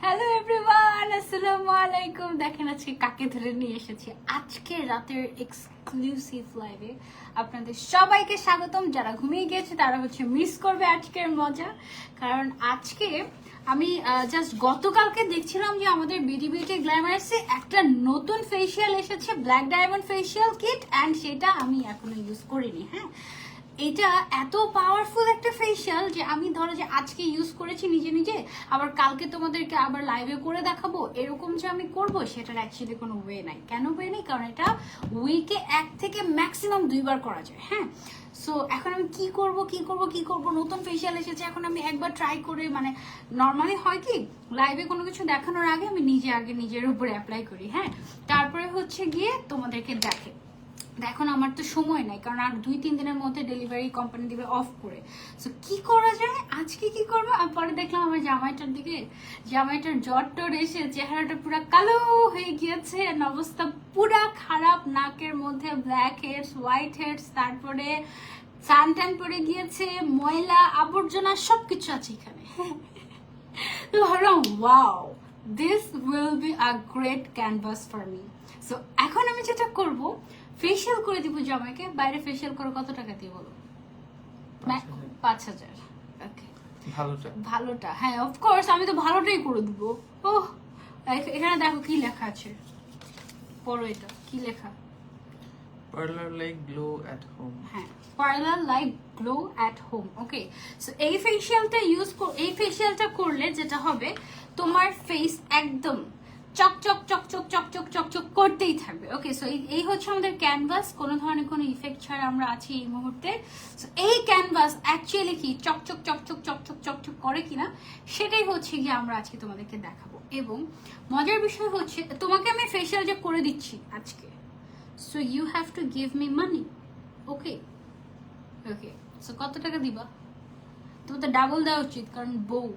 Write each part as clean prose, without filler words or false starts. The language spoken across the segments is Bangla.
হ্যালো এভরিওয়ান, আসসালামু আলাইকুম। দেখেন আজকে কাকে ধরে নিয়ে এসেছি আজকে রাতের এক্সক্লুসিভ লাইভে। আপনাদের সবাইকে স্বাগতম। যারা ঘুমিয়ে গিয়েছে তারা মিস করবে আজকের মজা, কারণ আজকে আমি জাস্ট গতকালকে দেখছিলাম যে আমাদের বিডি বিউটি গ্ল্যামারাসে একটা নতুন ফেসিয়াল এসেছে, black diamond facial kit, and সেটা আমি এখনো ইউজ করিনি। হ্যাঁ, এটা এত পাওয়ারফুল একটা ফেসিয়াল যে আমি ধরো যে আজকে ইউজ করেছি নিজে নিজে, আবার কালকে তোমাদেরকে আবার লাইভে করে দেখাবো, এরকম যে আমি করব সেটার অ্যাকচুয়ালি কোনো ওয়ে নাই। কেন ওয়ে নেই? কারণ এটা উইকে 1 থেকে ম্যাক্সিমাম 2 বার করা যায়। হ্যাঁ, সো এখন আমি কি করব, নতুন ফেসিয়াল এসেছে, এখন আমি একবার ট্রাই করে, মানে নর্মালি হয় কি লাইভে কোনো কিছু দেখানোর আগে আমি আগে নিজের উপরে অ্যাপ্লাই করি। হ্যাঁ, তারপরে গিয়ে তোমাদেরকে এখন আমার তো সময় নাই, কারণ আর 2-3 দিনের মধ্যে ডেলিভারি কোম্পানি দিবে অফ করে। সো কি করা যায়, আজকে কি করবো? আমি পরে দেখলাম আমার জামাইটার জ্বর টর এসে চেহারাটা পুরো কালো হয়ে গিয়েছে, অবস্থা পুরা খারাপ, নাকের মধ্যে ব্ল্যাক হেডস, হোয়াইট হেডস, তারপরে সানট্যান পড়ে গিয়েছে, ময়লা আবর্জনা সবকিছু আছে এখানে। তো ভাবলাম wow, this will be a great canvas for me. So এখন আমি যেটা করব, ফেসিয়াল করে দিব জামাইকে। বাইরে ফেসিয়াল করে কত টাকা দিয়ে বলো? 5,000। ওকে, ভালোটা, হ্যাঁ অফকোর্স আমি তো ভালোটাই করে দিব। ওহ, এখানে দেখো কি লেখা আছে, পড়ো এটা কি লেখা। Parlour like glow at home. হ্যাঁ, parlour like glow at home. Okay, so এই ফেসিয়ালটা করলে যেটা হবে, তোমার ফেস একদম চকচক চকচক চকচক চকচক করতেই থাকবে। ওকে, সো এই আমাদের ক্যানভাস, কোনো ধরনের কোনো ইফেক্ট ছাড়া আমরা আছি এই মুহূর্তে। সো এই ক্যানভাস অ্যাকচুয়ালি কি চকচক চকচক চকচক চকচক করে কিনা সেটাই গিয়ে আমরা আজকে তোমাদেরকে দেখাবো। এবং মজার বিষয় তোমাকে আমি ফেসিয়াল যে করে দিচ্ছি আজকে, so you have to give me money. Okay okay, so কত টাকা দিবা? তোমার তো ডাবল দেওয়া উচিত, কারণ বউ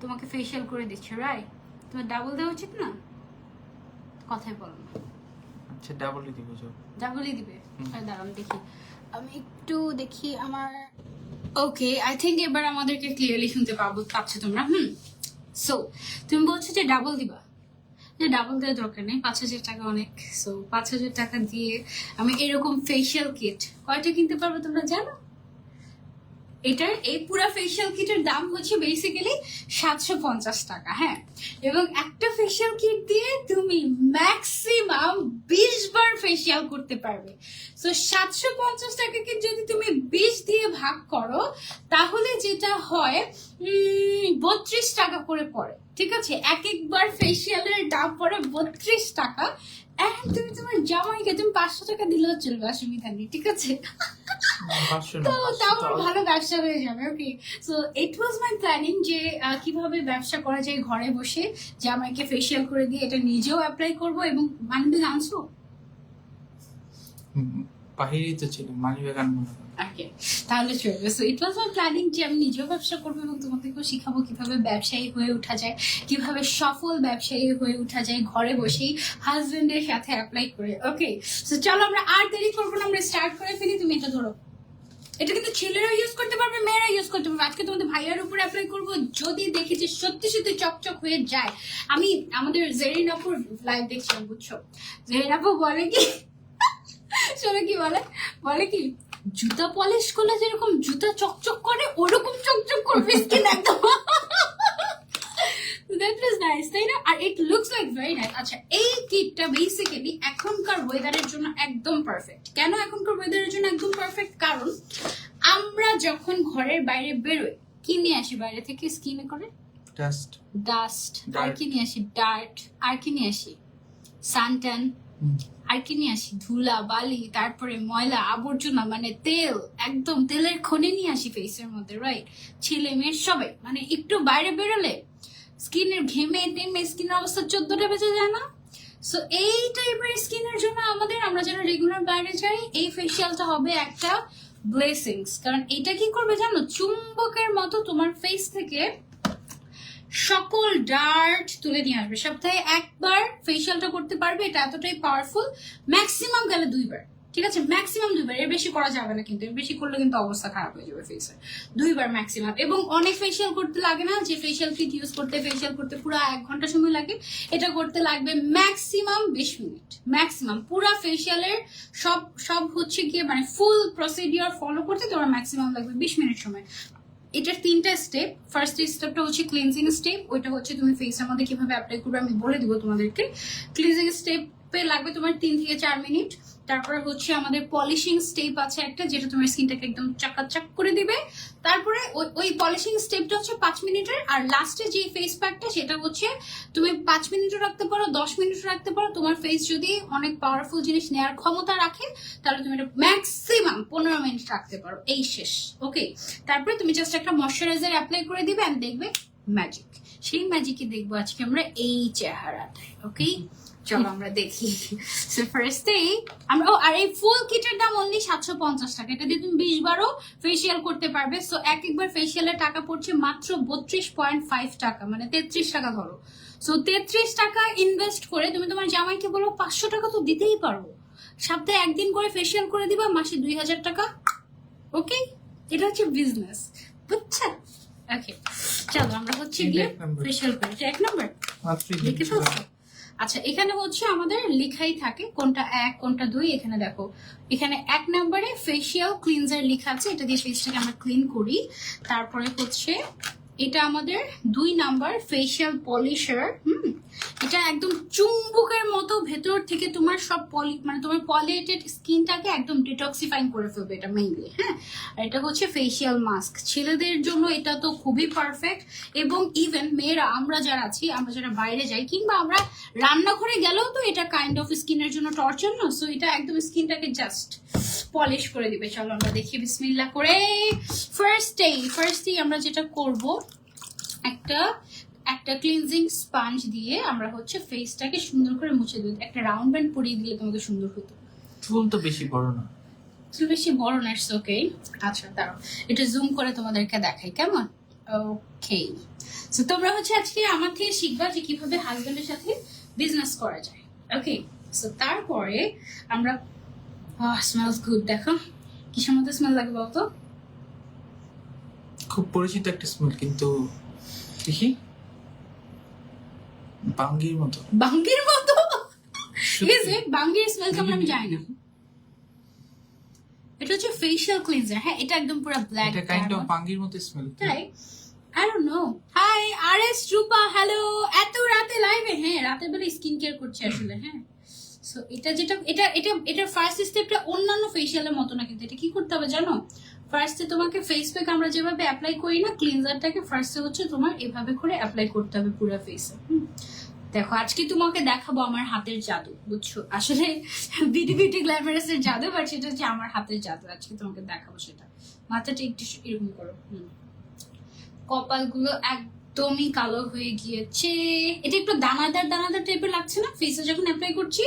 তোমাকে ফেসিয়াল করে দিচ্ছে, রাইট? তোমার ডাবল দেওয়া উচিত না? কথাই বলো না। আচ্ছা, ডাবলই দিব। ডাবলই দিবে? দাঁড়ান দেখি, আমি একটু দেখি আমার। ওকে, আই থিঙ্ক এবার আমাদেরকে ক্লিয়ারলি শুনতে পাচ্ছ তোমরা। সো তুমি বলছো যে ডাবল দিবা, যে ডাবল দেওয়ার দরকার নেই, 5,000 টাকা অনেক। সো 5,000 টাকা দিয়ে আমি এরকম ফেসিয়াল কিট কয়টা কিনতে পারবো তোমরা জানো? এই পুরো ফেসিয়াল কিটের দাম বেসিক্যালি 750 টাকা। হ্যাঁ, এবং একটা ফেসিয়াল কিট দিয়ে তুমি ম্যাক্সিমাম 20 বার ফেসিয়াল করতে পারবে। সো 750 টাকাকে যদি তুমি 20 দিয়ে ভাগ করো, তাহলে যেটা হয় 32 টাকা করে পড়ে। ঠিক আছে, একবার ফেসিয়ালের দাম পড়ে 32 টাকা। তুমি তোমার জামাইকে তুমি 500 টাকা দিলেও চলবে, অসুবিধা নেই। ঠিক আছে, তো তারপর ভালো ব্যবসা হয়ে যাবে। ওকে, so it was my planning যে কিভাবে ব্যবসা করা যায় ঘরে বসে, জামাইকে ফেসিয়াল করে দিয়ে এটা নিজেও অ্যাপ্লাই করব। এবং মানি ব্যাগ আনছো? বাহিরেই তো ছিল, মানি ব্যাগ আনবো না। ওকে, তাহলে চলবে। So it was my planning যে আমি নিজেও ব্যবসা করবো এবং তোমাদেরকেও শিখাবো কিভাবে ব্যবসায়ী হয়ে ওঠা যায়, কিভাবে সফল ব্যবসায়ী হয়ে ওঠা যায় ঘরে বসেই হাজবেন্ডের সাথে অ্যাপ্লাই করে। ওকে, সো চলো আমরা আর দেরি করবো না, আমরা স্টার্ট করে ফেলি। তুমি এটা ধরো, এটা কিন্তু ছেলেরা ইউজ করতে পারবে, মেয়েরা ইউজ করতে পারবে। আজকে তোমাদের ভাইয়ার উপর অ্যাপ্লাই করবো, যদি দেখি যে সত্যি সত্যি চকচক হয়ে যায়। আমি আমাদের জেরিন আপুর লাইভ দেখছিলাম, বুঝছো? জেরিন আপু বলে কি, শোনো কি বলে কি, জুতা পলিশ করলে যেরকম জুতা চকচক করে ওরকম চকচক করবে স্কিন একদম। That was nice, তাই না? আর it looks like very nice. আচ্ছা, এই কিটটা বেসিক্যালি এখনকার ওয়েদারের জন্য একদম পারফেক্ট। কেন এখনকার ওয়েদারের জন্য একদম পারফেক্ট? কারণ আমরা যখন ঘরের বাইরে বেরোই, কি নিয়ে আসি বাইরে থেকে স্কিনে করে? ডাস্ট। আর কি নিয়ে আসি? ডার্ট। আর কি নিয়ে আসি? সানট্যান। আর কি নিয়ে আসি? ধুলা বালি, তারপরে ময়লা আবর্জনা, মানে তেল, একদম তেলের খনি নিয়ে আসি ফেসের মধ্যে, রাইট? ছেলে মেয়ে সবাই, মানে একটু বাইরে বেরোলে স্কিনের ঘেমে টেমে স্কিনের অবস্থা 14টা বেজে যায় না? সো এই টাইপের স্কিনের জন্য আমরা যারা রেগুলার বাইরে যাই, এই ফেসিয়ালটা হবে একটা ব্লেসিংস। কারণ এটা কি করবে জানো, চুম্বকের মতো তোমার ফেস থেকে সকল ডার্ট তুলে নিয়ে আসবে। সপ্তাহে একবার ফেসিয়ালটা করতে পারবে, এটা এতটাই পাওয়ারফুল। ম্যাক্সিমাম গেলে 2 বার, ঠিক আছে, ম্যাক্সিমাম 2 বার, এর বেশি করা যাবে না, কিন্তু এর বেশি করলে কিন্তু অবস্থা খারাপ হয়ে যাবে ফেসের। 2 বার ম্যাক্সিমাম। এবং অনেক ফেসিয়াল করতে লাগে না, যে ফেসিয়াল কিট ইউজ করতে ফেসিয়াল করতে পুরো 1 ঘন্টা সময় লাগে, এটা করতে লাগবে ম্যাক্সিমাম 20 মিনিট। ম্যাক্সিমাম পুরো ফেসিয়ালের সব হচ্ছে গিয়ে মানে ফুল প্রসিডিওর ফলো করতে তোমার ম্যাক্সিমাম লাগবে 20 মিনিট সময়। এটার 3টা স্টেপ। ফার্স্ট স্টেপটা হচ্ছে ক্লিনজিং স্টেপ, ওইটা হচ্ছে তুমি ফেসের মধ্যে কিভাবে অ্যাপ্লাই করবে আমি বলে দিব তোমাদেরকে। ক্লিনজিং স্টেপে লাগবে তোমার 3 থেকে 4 মিনিট। তারপরে হচ্ছে আমাদের পলিশিং স্টেপ আছে একটা, যেটা তোমার স্কিনটাকে একদম চাকাচাক করে দিবে। তারপরে ওই পলিশিং স্টেপটা হচ্ছে 5 মিনিটের। আর লাস্টে যে ফেস প্যাকটা সেটা হচ্ছে তুমি 5 মিনিটও রাখতে পারো, 10 মিনিটও রাখতে পারো। তোমার ফেস যদি অনেক পাওয়ারফুল জিনিস নেওয়ার ক্ষমতা রাখে তাহলে তুমি এটা ম্যাক্সিমাম 15 মিনিট রাখতে পারো, এই শেষ। ওকে, তারপরে তুমি জাস্ট একটা ময়শ্চারাইজার অ্যাপ্লাই করে দিবে এন্ড দেখবে ম্যাজিক। সেই ম্যাজিকই দেখবো আজকে আমরা এই চেহারাটায়। ওকে, চলো আমরা দেখি। সো ফার্স্টেই আমরা আর এই ফুল কিটের দাম অনলি 750 টাকা। এটা দিয়ে তুমি 20 বারও ফেসিয়াল করতে পারবে। সো একবার ফেসিয়ালের টাকা পড়ছে মাত্র 32.5 টাকা, মানে 33 টাকা ধরো। সো 33 টাকা ইনভেস্ট করে তুমি তোমার জামাইকে বলো 500 টাকা তো দিতেই পারবো, সপ্তাহে একদিন করে ফেসিয়াল করে দিবা, মাসে 2000 টাকা। ওকে, এটা হচ্ছে বিজনেস, বুঝছো? ওকে, চলো আমরা হচ্ছে গিয়ে ফেসিয়াল করি। এটা 1 নম্বর লিখে ফেলছো? আচ্ছা, এখানে হচ্ছে আমাদের লেখাই থাকে কোনটা 1 কোনটা 2। এখানে দেখো, এখানে 1 নম্বরে ফেসিয়াল ক্লিনজার লেখা আছে, এটা দিয়ে ফেসটাকে আমরা ক্লিন করি। তারপরে হচ্ছে এটা আমাদের 2 নাম্বার ফেসিয়াল পলিশার। এটা একদম চুম্বকের মতো ভেতর থেকে তোমার সব মানে তোমার পলিউটেড স্কিনটাকে একদম ডিটক্সিফাইং করে ফেলবে এটা মেইনলি। হ্যাঁ, আর এটা হচ্ছে ফেসিয়াল মাস্ক। ছেলেদের জন্য এটা তো খুবই পারফেক্ট। এবং ইভেন মেয়েরা, আমরা যারা আছি, আমরা যারা বাইরে যাই কিংবা আমরা রান্নাঘরে গেলেও তো এটা কাইন্ড অফ স্কিনের জন্য টর্চার না। সো এটা একদম স্কিনটাকে জাস্ট পলিশ করে দিবে। চলো আমরা দেখি বিসমিল্লাহ করে। ফার্স্টেই আমরা যেটা করব, একটা ক্লিনজিং স্পঞ্জ দিয়ে আমরা হচ্ছে ফেসটাকে সুন্দর করে মুছে দিই। একটা রাউন্ড ব্যান্ড পরিয়ে দিলে তোমাকে সুন্দর হতো। চুল তো বেশি বড় না, চুল বেশি বড় না, ইটস ওকে। আচ্ছা, দাঁড়াও এটা জুম করে তোমাদেরকে দেখাই, কেমন? ওকে, সো তোমরা হচ্ছে আজকে আমার থেকে শিখবা যে কিভাবে হাজবেন্ডের সাথে বিজনেস করা যায়। ওকে, সো তারপরে আমরা স্মেলস গুড। দেখো কিসের মধ্যে স্মেল লাগে বলতো? খুব পরিচিত একটা স্মেল, কিন্তু দেখি বাঙ্গির মতো। বাঙ্গির মতো? Is it? বাঙ্গির স্মেল কেমন আমি জানি না। এটা হচ্ছে ফেশিয়াল ক্লিনজার। হ্যাঁ, এটা একদম পুরো ব্ল্যাক, এটা কাইন্ড অফ বাঙ্গির মতো স্মেল। তাই I don't know. Hi RS Rupa, hello. এত রাতে লাইভে? হ্যাঁ, রাতের বেলা স্কিন কেয়ার করছি আসলে। হ্যাঁ, সো এটা যেটা এটার ফার্স্ট স্টেপটা অন্যান্য ফেশিয়ালের মতো না, কিন্তু এটা কি করতে হবে জানো? ফার্স্টে তোমাকে ফেস প্যাক আমরা যেভাবে অ্যাপ্লাই করি না, ক্লিনজারটাকে ফার্স্টে হচ্ছে তোমার এভাবে করে অ্যাপ্লাই করতে হবে পুরো ফেসে। দেখো আজকে তোমাকে দেখাবো আমার হাতের জাদু, বুঝছো? আসলে বিউটি গ্ল্যামারাসের জাদু, বাট সেটা হচ্ছে আমার হাতের জাদু। আজকে তোমাকে দেখাবো সেটা। মাথাটা একটু এরকম করো। কপালগুলো একদমই কালো হয়ে গিয়েছে। এটা একটু দানাদার টাইপের লাগছে না ফেসে যখন অ্যাপ্লাই করছি?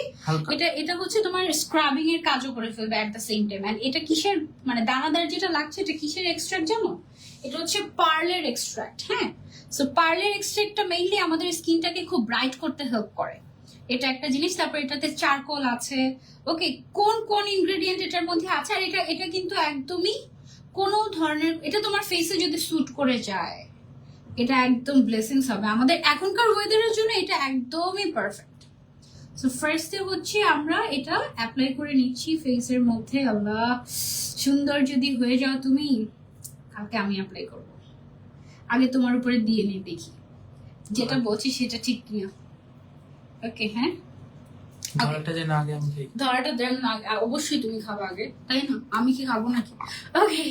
এটা হচ্ছে তোমার স্ক্রাবিং এর কাজও করে ফেলবে at the same time. And এটা কিসের, মানে দানাদার যেটা লাগছে এটা কিসের এক্সট্রাক্ট জানো? এটা হচ্ছে পার্লের এক্সট্রাক্ট। হ্যাঁ, সো পার্লের এক্সট্রাক্টটা মেইনলি আমাদের স্কিনটাকে খুব ব্রাইট করতে হেল্প করে, এটা একটা জিনিস। তারপর এটাতে চারকোল আছে। ওকে, কোন ইনগ্রেডিয়েন্ট এটার মধ্যে আছে? আর এটা কিন্তু একদমই কোনো ধরনের, এটা তোমার ফেসে যদি স্যুট করে যায় এটা একদম ব্লেসিংস হবে। আমাদের এখনকার ওয়েদারের জন্য এটা একদমই পারফেক্ট। সো ফার্স্টে হচ্ছে আমরা এটা অ্যাপ্লাই করে নিচ্ছি ফেসের মধ্যে। আল্লাহ, সুন্দর যদি হয়ে যাও তুমি, কালকে আমি অ্যাপ্লাই করব। আগে তোমার উপরে দিয়ে নিয়ে দেখি যেটা বলছি সেটা ঠিক কিনা। ওকে, হ্যাঁ, ধরাটা যেন আগে আমি খাই। ধরাটা দেন না, অবশ্যই তুমি খাবো আগে, তাই না? আমি কি খাবো নাকি? ওকে,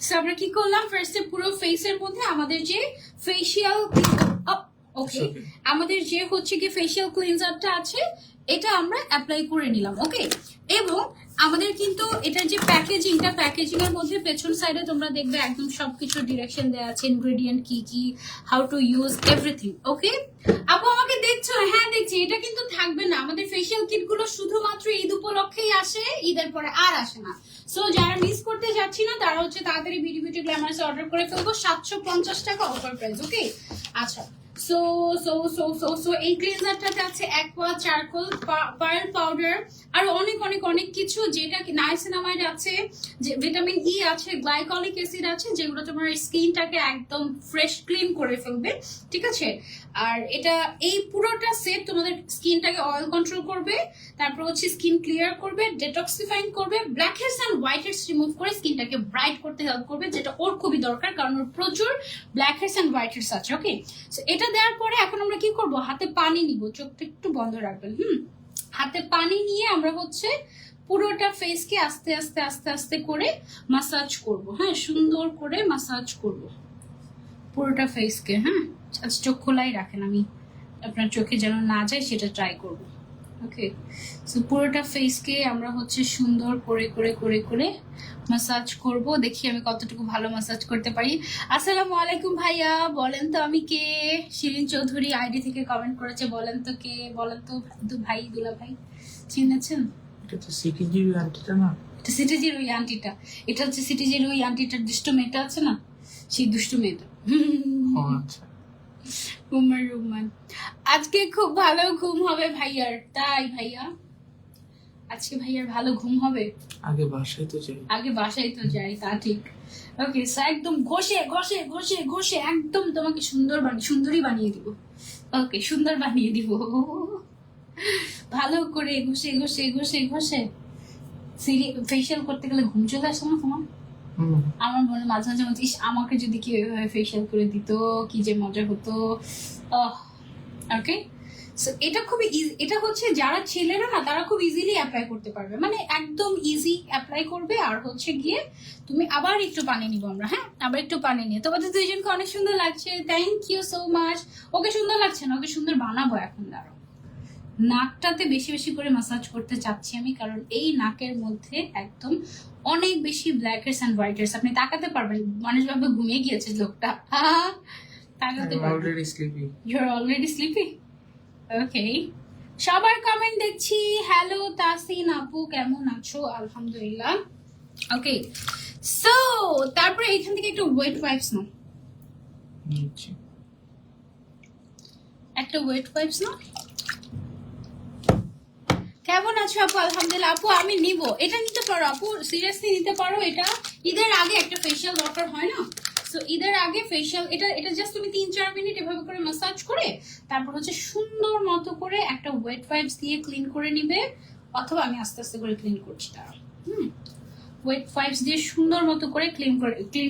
সো আমরা কি করলাম, ফার্স্টে পুরো ফেসের মধ্যে আমাদের যে ফেশিয়াল আমাদের যে হচ্ছে কি ফেশিয়াল ক্লিনজারটা আছে এটা আমরা অ্যাপ্লাই করে নিলাম। ওকে, এবং আমাদের কিন্তু এটার যে প্যাকেজিং এর মধ্যে পেছন সাইডে তোমরা দেখবে একদম সবকিছু ডিরেকশন দেওয়া আছে, ইনগ্রেডিয়েন্ট কি, হাউ টু ইউজ এভরিথিং। ওকে, আপু আমাকে দেখছো? হ্যাঁ দেখছি। এটা কিন্তু থাকবে না, আমাদের ফেশিয়াল কিট গুলো শুধুমাত্র ঈদ উপলক্ষেই আসে, ঈদের পরে আর আসে না। সো যারা মিস করতে যাচ্ছি না তারা হচ্ছে তাড়াতাড়ি বিউটি গ্ল্যামারাসে অর্ডার করে ফেলবো। 750 টাকা অফার প্রাইস। ওকে, আচ্ছা so so so so so এই ক্লিনজারটাতে আছে অ্যাকোয়া চারকোল, পার্ল পাউডার, আর অনেক অনেক অনেক কিছু, যেটা কি নাইসিনামাইড আছে, যে ভিটামিন ই আছে, গ্লাইকলিক অ্যাসিড আছে, যেগুলো তোমার স্কিনটাকে একদম ফ্রেশ ক্লিন করে ফেলবে, ঠিক আছে। আর এটা এই পুরোটা সেট তোমাদের স্কিনটাকে অয়েল কন্ট্রোল করবে, তারপর হচ্ছে স্কিন ক্লিয়ার করবে, ডেটক্সিফাইং করবে, blackheads and whiteheads remove করে স্কিনটাকে ব্রাইট করতে হেল্প করবে, যেটা ওর খুবই দরকার, কারণ ওর প্রচুর blackheads and whiteheads আছে। ওকে, সো এটা দেওয়ার পরে এখন আমরা কি করব, হাতে পানি নিব, চোখটা একটু বন্ধ রাখবেন। হাতে পানি নিয়ে আমরা হচ্ছে পুরোটা ফেসকে আস্তে আস্তে আস্তে আস্তে করে মাসাজ করব। হ্যাঁ, সুন্দর করে মাসাজ করব পুরোটা ফেসকে। হ্যাঁ, আচ্ছা চোখ খোলাই রাখেন, আমি আপনার চোখে যেন না যায় সেটা ট্রাই করব। ওকে, সো পুরোটা ফেসকে আমরা হচ্ছে সুন্দর করে করে করে করে মাসাজ করব। দেখি আমি কতটুকু ভালো মাসাজ করতে পারি। আসসালামু আলাইকুম ভাইয়া, বলেন তো আমি কে? শিরিন চৌধুরী আইডি থেকে কমেন্ট করেছে, বলেন তো কে, বলেন তো ভাই, দুলা ভাই চিনেছেন? এটা তো সিটিজির আন্টিটা না? এটা সিটিজির ওই আন্টিটা, এটা হচ্ছে সিটিজির ওই আন্টিটার দুষ্ট মেয়েটা আছে না, সেই দুষ্ট মেয়েটা। ও আচ্ছা। উমার রুমান, আজকে খুব ভালো ঘুম হবে ভাইয়ার। তাই ভাইয়া, আজকে ভাইয়ার ভালো ঘুম হবে? আগে বাসায় তো যাই। আগে বাসায় তো যাই, তা ঠিক। ওকে, একদম ঘষে ঘষে ঘষে ঘষে একদম তোমাকে সুন্দরী বানিয়ে দিব। ওকে, সুন্দর বানিয়ে দিব ভালো করে ঘষে ঘষে ঘষে ঘষে। ফেশিয়াল করতে গেলে ঘুম চলে আসে না তোমার? আমার মনে মাঝে মাঝে মনে ইস, আমাকে যদি কেউ এভাবে ফেশিয়াল করে দিত কি যে মজা হতো। ওকে, সো এটা খুবই এটা হচ্ছে যারা ছেলেরা না তারা খুব ইজিলি অ্যাপ্লাই করতে পারবে, মানে একদম ইজি অ্যাপ্লাই করবে। আর হচ্ছে গিয়ে তুমি আবার একটু পানি নিব আমরা। হ্যাঁ, আবার একটু পানি নিয়ে, তোমাদের দুইজনকে অনেক সুন্দর লাগছে, থ্যাংক ইউ সো মাচ। ওকে সুন্দর লাগছে না, ওকে সুন্দর বানাবো এখন, দাঁড়াও। নাকটাতে বেশি বেশি করে মাসাজ করতে চাচ্ছি আমি, কারণ এই নাকের মধ্যে একদম অনেক বেশি blackheads and whiteheads. আপনি তাকাতে পারবেন, মানুষ ভাবে ঘুমিয়ে গিয়েছে লোকটা। তাকাতে পারবেন। Already sleepy. You are already sleepy. Okay, সবার কমেন্ট দেখছি। হ্যালো তাসিন আপু, কেমন আছো? আলহামদুলিল্লাহ। ওকে, সো তারপরে এখান থেকে একটু ওয়েট ওয়াইপস নাও, একটা ওয়েট ওয়াইপস নাও। কেমন আছো আপু? আলহামদুলিল্লাহ আপু, আমি নিব, এটা নিতে পারো আপু, সিরিয়াসলি নিতে পারো। এটা ঈদের আগে একটা ফেশিয়াল দরকার হয় না, সো ঈদের আগে ফেশিয়াল, এটা জাস্ট তুমি 3-4 মিনিট এভাবে করে মাসাজ করে তারপর হচ্ছে সুন্দর মতো করে একটা ওয়েট ওয়াইপস দিয়ে ক্লিন করে নিবে, অথবা আমি আস্তে আস্তে করে ক্লিন করছি তারা। ওয়েট ওয়াইপস দিয়ে সুন্দর মতো করে ক্লিন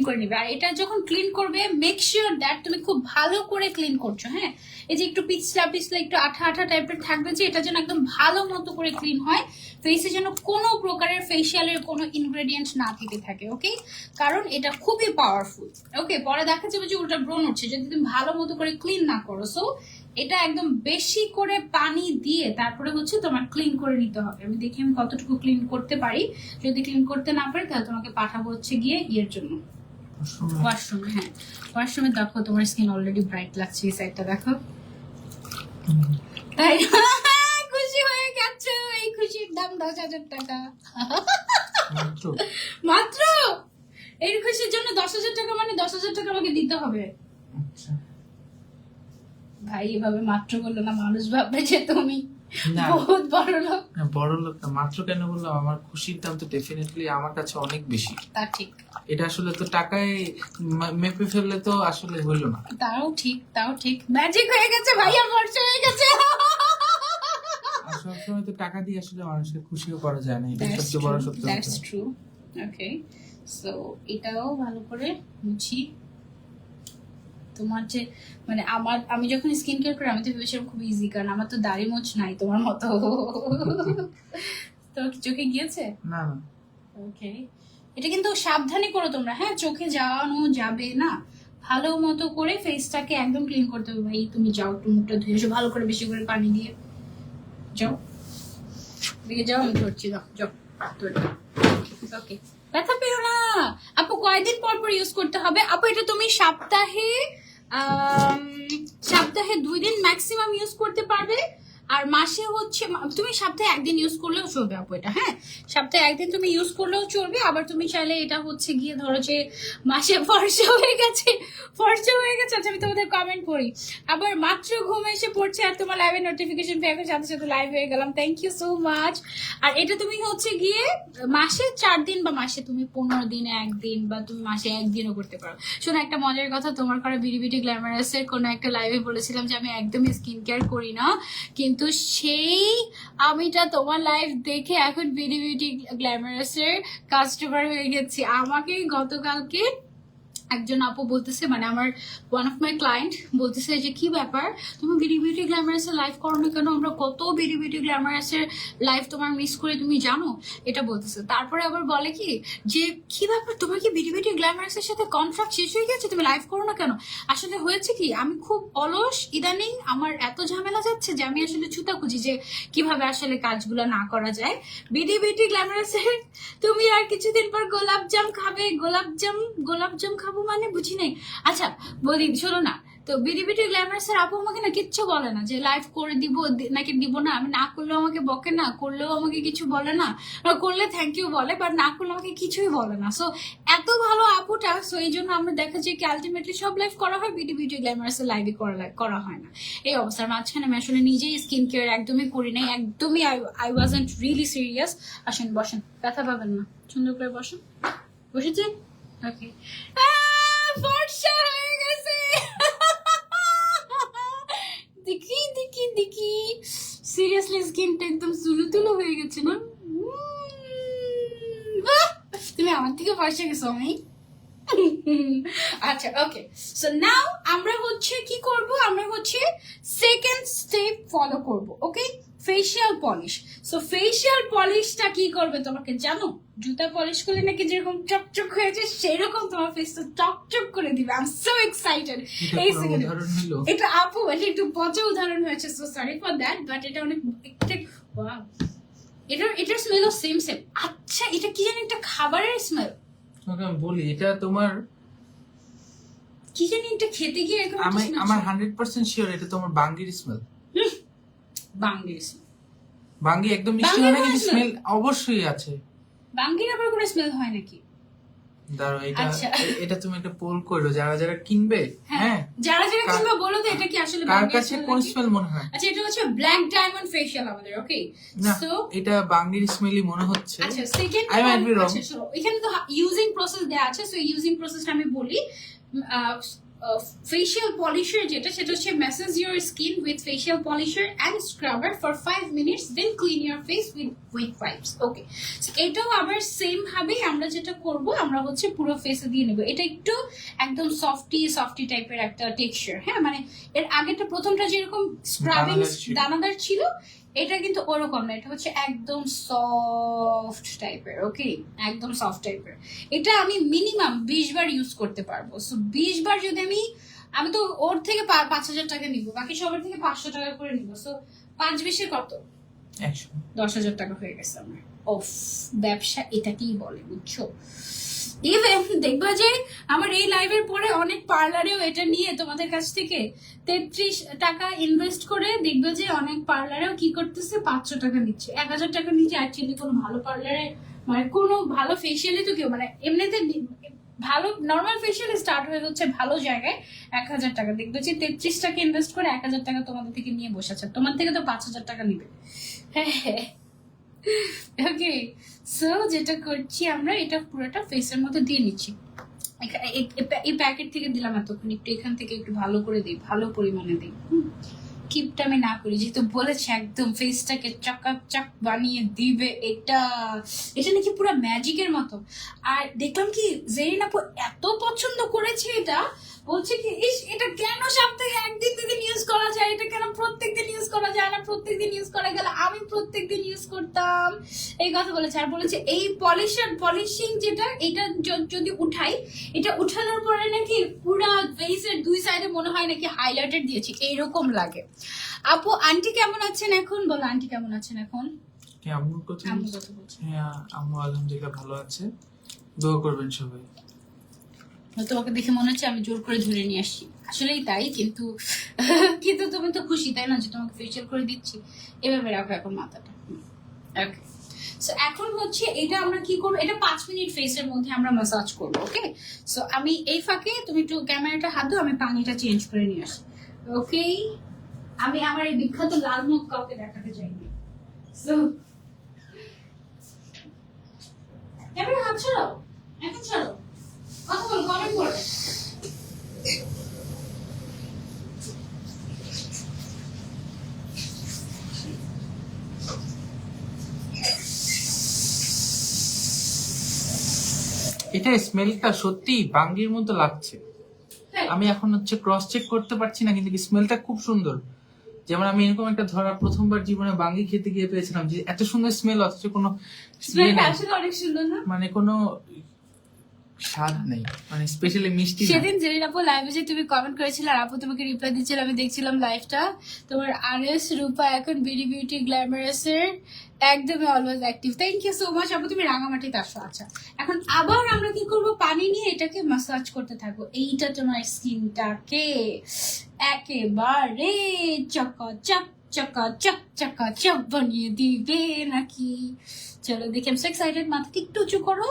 করে নিবে। আর এটা যখন ক্লিন করবে মেক শিওর দ্যাট তুমি খুব ভালো করে ক্লিন করছো। হ্যাঁ, এই যে একটু পিছলা পিছলা একটু আঠা আঠা টাইপের থাকবে, যে এটা যেন একদম ভালো মতো করে ক্লিন হয়, ফেসে যেন কোনো প্রকারের ফেশিয়ালের কোনো ইনগ্রেডিয়েন্ট না থেকে থাকে। ওকে, কারণ এটা খুবই পাওয়ারফুল। ওকে, পরে দেখা যাবে যে ওটা ব্রণ হচ্ছে যদি তুমি ভালো মতো করে ক্লিন না করো। সো এটা একদম বেশি করে পানি দিয়ে তারপরে হচ্ছে তোমার ক্লিন করে নিতে হবে। আমি দেখি আমি কতটুকু ক্লিন করতে পারি, যদি ক্লিন করতে না পারি তাহলে তোমাকে পাঠাবো হচ্ছে গিয়ে ইয়ের জন্য, ওয়াশরুমে। হ্যাঁ, ওয়াশরুমে দেখো তোমার স্কিন অলরেডি ব্রাইট লাগছে, এই সাইডটা দেখো। তাই খুশি হয়ে গেছো? এই খুশির দাম 10,000 টাকা মাত্র। এই খুশির জন্য 10,000 টাকা, মানে 10,000 টাকা আমাকে দিতে হবে। আচ্ছা ভাই এভাবে মাত্র বললো না, মানুষ ভাববে যে তুমি না বহুত বড় লোক। না, বড় লোক না, মাত্র কেন বললাম, আমার খুশির দাম তো ডেফিনেটলি আমার কাছে অনেক বেশি। তা ঠিক, এটা আসলে তো টাকায় মেপে ফেললে তো আসলে হলো না। তাও ঠিক, তাও ঠিক। ম্যাজিক হয়ে গেছে ভাইয়া, মর্চ হয়ে গেছে। আর সবসময় তো টাকা দিয়ে আসলে মানুষকে খুশিও করা যায় না, এটা সবচেয়ে বড় সত্য। That's true. ওকে, সো এটাও ভালো করে মুছি। তোমার যে মানে আমি যখন স্কিন কেয়ার করি আমি তো ভেবেছিলাম খুব ইজি, কারণ আমার তো দাড়ি মোচ নাই তোমার মতো। তো চোখে গিয়েছে না না। ওকে, এটা কিন্তু সাবধানে করো তোমরা। হ্যাঁ, চোখে যাওয়ানো যাবে না, ভালো মতো করে ফেসটাকে একদম ক্লিন করতে হবে। ভাই তুমি যাও, একটু মুখটা ধুয়ে এসো ভালো করে, বেশি করে পানি দিয়ে যাও, দিকে যাও, আমি ধরছি, যাও। ওকে, ব্যথা পেও না আপু, কয়দিন পর পর ইউজ করতে হবে আপু? এটা তুমি সপ্তাহে 2 দিন ম্যাক্সিমাম ইউজ করতে পারবে। আর মাসে হচ্ছে তুমি সপ্তাহে একদিন ইউজ করলেও চলবে আপু এটা, হ্যাঁ সপ্তাহে একদিন তুমি ইউজ করলেও চলবে। আবার তুমি চাইলে এটা হচ্ছে গিয়ে ধরো যে মাসে ফর্সা হয়ে গেছে আচ্ছা আমি তোমাদের কমেন্ট পড়ি। আবার মাত্র ঘুম এসে পড়ছে আর তোমার লাইভের নোটিফিকেশন পেয়ে সাথে সাথে লাইভ হয়ে গেলাম, থ্যাংক ইউ সো মাচ। আর এটা তুমি হচ্ছে গিয়ে মাসে 4 দিন বা মাসে তুমি 15 দিনে একদিন বা তুমি মাসে একদিনও করতে পারো। শোনো একটা মজার কথা, তোমার করা বিডি বিউটি গ্ল্যামারাস এর কোনো একটা লাইভে বলেছিলাম যে আমি একদমই স্কিন কেয়ার করি না, কিন্তু সেই আমিটা তোমার লাইভ দেখে এখন বিডি বিউটি গ্ল্যামারাস এর কাস্টমার হয়ে গেছি। আমাকে গতকালকে একজন আপু বলতেছে, মানে আমার ওয়ান অফ মাই ক্লায়েন্ট বলতেছে যে কি ব্যাপার তুমি বিডি বিউটি গ্ল্যামারাসের লাইভ করো না কেন, আমরা কত বিডি বিউটি গ্ল্যামারাসের লাইভ তোমার মিস করে তুমি জানো, এটা বলতেছে। তারপরে আবার বলে কি যে কি ব্যাপার তোমার কি বিডি বিউটি গ্ল্যামারাসের সাথে কন্ট্রাক্ট শেষ হয়ে গেছে, তুমি লাইভ করো না কেন? আসলে হয়েছে কি আমি খুব অলস ইদানিং, আমার এত ঝামেলা যাচ্ছে যে আমি আসলে ছুতা খুঁজি যে কিভাবে আসলে কাজগুলো না করা যায়। বিডি বিউটি গ্ল্যামারাসের তুমি আর কিছুদিন পর গোলাপজাম খাবে, গোলাপজাম খাবো মানে বুঝি নাই। আচ্ছা বলি শোনো না, তো বিডি বিউটি গ্ল্যামারাসের আপু আমাকে না কিচ্ছু বলে না যে লাইভ করে দিব নাকি দিব না, আমি না করলেও আমাকে বকে না, করলেও আমাকে কিছু বলে না, করলে থ্যাংক ইউ বলে, বাট না করলে আমাকে কিছুই বলে না। সো এত ভালো আপুটা, সো এই জন্য আমরা দেখা যায় কি আলটিমেটলি সব লাইভ করা হয়, বিডি বিউটি গ্ল্যামারাসের লাইভে করা হয় না। এই অবস্থার মাঝখানে আমি আসলে নিজেই স্কিন কেয়ার একদমই করি নাই, একদমই আই ওয়াজন্ট রিয়েলি সিরিয়াস। আসেন বসেন, ব্যথা পাবেন না, সুন্দর করে বসেন। বসেছি ওকে, ফর্সা হয়ে গেছে দেখি দেখি দেখি, সিরিয়াসলি স্কিনটা একদম সুলুতুলু হয়ে গেছে না? তুমি আমার থেকে ফর্সা গেছো আমি। আচ্ছা ওকে, সো নাও আমরা হচ্ছে কি করব, আমরা হচ্ছে সেকেন্ড স্টেপ ফলো করব। ওকে, ফেশিয়াল পলিশ। সো ফেশিয়াল পলিশটা কি করবে তোমাকে জানো? জুতা পলিশ করলে নাকি যেরকম চকচক হয়েছে সেরকম তোমার ফেসটা চকচক করে দিবে। I am so excited. এই সেকেন্ড এটা আপু এটা একটু পচা উদাহরণ হয়েছে, so sorry for that, but এটা অনেক ওয়াও, এটার স্মেলও সেম। আচ্ছা এটা কি জানি একটা খাবারের স্মেল, তোমাকে আমি বলি এটা তোমার কি জানি এটা খেতে গিয়ে এরকম আমি আমার 100% শিওর এটা তোমার বাঙ্গির স্মেল। বাঙ্গির স্মেল? বাঙ্গি একদম মিষ্টি হয় না, কিন্তু স্মেল অবশ্যই আছে। বাঙ্গির আবার কোনো স্মেল হয় নাকি? দাঁড়াও এটা আচ্ছা। এটা তুমি একটা পোল করো, যারা যারা কিনবে, হ্যাঁ যারা যারা কিনবে বলো তো এটা কি আসলে কার বাঙ্গির কাছে smell কোন নাকি? স্মেল মনে হয়? আচ্ছা এটা হচ্ছে ব্ল্যাক ডায়মন্ড ফেশিয়াল আমাদের, ওকে? না সো এটা বাঙ্গির স্মেলই মনে হচ্ছে। আচ্ছা second I might be wrong. আচ্ছা শোনো, এখানে তো ইউজিং প্রসেস দেয়া আছে, সো ইউজিং প্রসেসটা আমি বলি। ফেশিয়াল পলিশার যেটা, সেটা হচ্ছে massage your skin with facial polisher and scrubber for 5 minutes, then clean your face with wet wipes. Okay, এটাও আবার সেম ভাবে আমরা যেটা করব, আমরা হচ্ছে পুরো ফেসে দিয়ে নেব। এটা একটু একদম সফটি টাইপের একটা টেক্সচার, হ্যাঁ মানে এর আগেটা প্রথমটা যেরকম স্ক্রাবিং দানাদার ছিল, এটা কিন্তু ওরকম না, এটা হচ্ছে একদম সফট টাইপের। ওকে, একদম সফট টাইপের। এটা আমি মিনিমাম 20 বার ইউজ করতে পারবো। সো 20 বার যদি আমি তো ওর থেকে 5,000 টাকা নিব, বাকি সবার থেকে 500 টাকা করে নিব। সো 5-20 কত? 100 10,000 টাকা হয়ে গেছে আমার। ওফ, ব্যবসা এটাকেই বলে, বুঝছো? ইভেন দেখবা যে আমার এই লাইভের পরে অনেক পার্লারেও এটা নিয়ে তোমাদের কাছ থেকে 33 টাকা ইনভেস্ট করে দেখবে যে অনেক পার্লারেও কি করতেছে 500 টাকা নিচ্ছে, 1,000 টাকা নিচ্ছে। অ্যাকচুয়ালি কোনো ভালো পার্লারে মানে কোনো ভালো ফেশিয়ালে তো কেউ মানে এমনিতে ভালো নর্মাল ফেশিয়াল স্টার্ট হয়ে যাচ্ছে ভালো জায়গায় 1,000 টাকা। দেখবে যে 33 টাকা ইনভেস্ট করে 1,000 টাকা তোমাদের থেকে নিয়ে বসেছে, তোমার থেকে তো 5,000 টাকা নিবে। হ্যাঁ ওকে, সো যেটা করছি আমরা, এটা পুরোটা ফেসের মধ্যে দিয়ে নিচ্ছি। এই প্যাকেট থেকে দিলাম এতক্ষণ, একটু এখান থেকে একটু ভালো করে দিই, ভালো পরিমাণে দিই। কিপটা আমি না করি, যেহেতু বলেছে একদম ফেসটাকে চকাচক বানিয়ে দিবে। এটা নাকি পুরো ম্যাজিকের মতো। আর দেখলাম কি জেরিন আপু এত পছন্দ করেছে এটা, বলছে কি ইস এটা কেন সপ্তাহে 1-2 দিন ইউজ করা যায়, এটা কেন প্রত্যেকদিন ইউজ করা যায় না, প্রত্যেকদিন ইউজ করা গেলে আমি প্রত্যেকদিন ইউজ করতাম, এই কথা বলেছে। আর বলেছে এই পলিশিং যেটা, এটা যদি উঠাই, এটা উঠানোর পরে নাকি পুরো ফেসের 2 সাইডে মনে হয় নাকি হাইলাইটার দিয়েছি, এইরকম লাগে। আপু আন্টি কেমন আছেন এখন? বলো আন্টি কেমন আছেন এখন? আম্মুর কথা বলছি। হ্যাঁ আম্মু আলহামদুলিল্লাহ ভালো আছে, দোয়া করবেন সবাই। তোমাকে দেখে মনে হচ্ছে আমি জোর করে ধরে নিয়ে আসছি। আসলেই তাই, কিন্তু কিন্তু তুমি তো খুশি তাই না যে তোমাকে ফেসিয়াল করে দিচ্ছি। এভাবে রাখো এখন মাথাটা। ওকে, সো এখন হচ্ছে এটা আমরা কি করবো, এটা 5 মিনিট ফেসের মধ্যে আমরা ম্যাসাজ করবো। ওকে, সো আমি এই ফাঁকে তুমি একটু ক্যামেরাটা হাত দাও, আমি পানিটা চেঞ্জ করে নিয়ে আসি। ওকে, আমি আমার এই বিখ্যাত লাল মুখ কাউকে দেখাতে চাইনি। সো ক্যামেরা হাত ছাড়ো, এখন ছাড়ো, কথা বলো, কমেন্ট করো। এটা স্মেলটা সত্যি বাঙ্গির মতো লাগছে। আমি এখন হচ্ছে ক্রস চেক করতে পারছি না, কিন্তু স্মেলটা খুব সুন্দর। যেমন আমি এরকম একটা ধরা প্রথমবার জীবনে বাঙ্গি খেতে গিয়ে পেয়েছিলাম যে এত সুন্দর স্মেল, অথচ কোনো স্মেলটা আসলে অনেক সুন্দর না, মানে কোনো স্বাদ নেই, মানে স্পেশালি মিষ্টি না। সেদিন জেরিন আপু লাইভে যে তুমি কমেন্ট করেছিলে আর আপু তোমাকে রিপ্লাই দিচ্ছিল, আমি দেখছিলাম লাইভটা। তোমার আরএস রূপা এখন বিডি বিউটি গ্ল্যামারাস এর একদমই always active. Thank you so much আপু, তুমি রাঙামাটিতে আসো। আচ্ছা, এখন আবার আমরা কি করব, পানি নিয়ে এটাকে ম্যাসাজ করতে থাকবো। এইটা তোমার স্কিনটাকে একেবারে চকাচক চকাচক চকাচক বানিয়ে দিবে নাকি। চলো দেখি, আমি সো এক্সাইটেড। মাথাটা একটু উঁচু করো।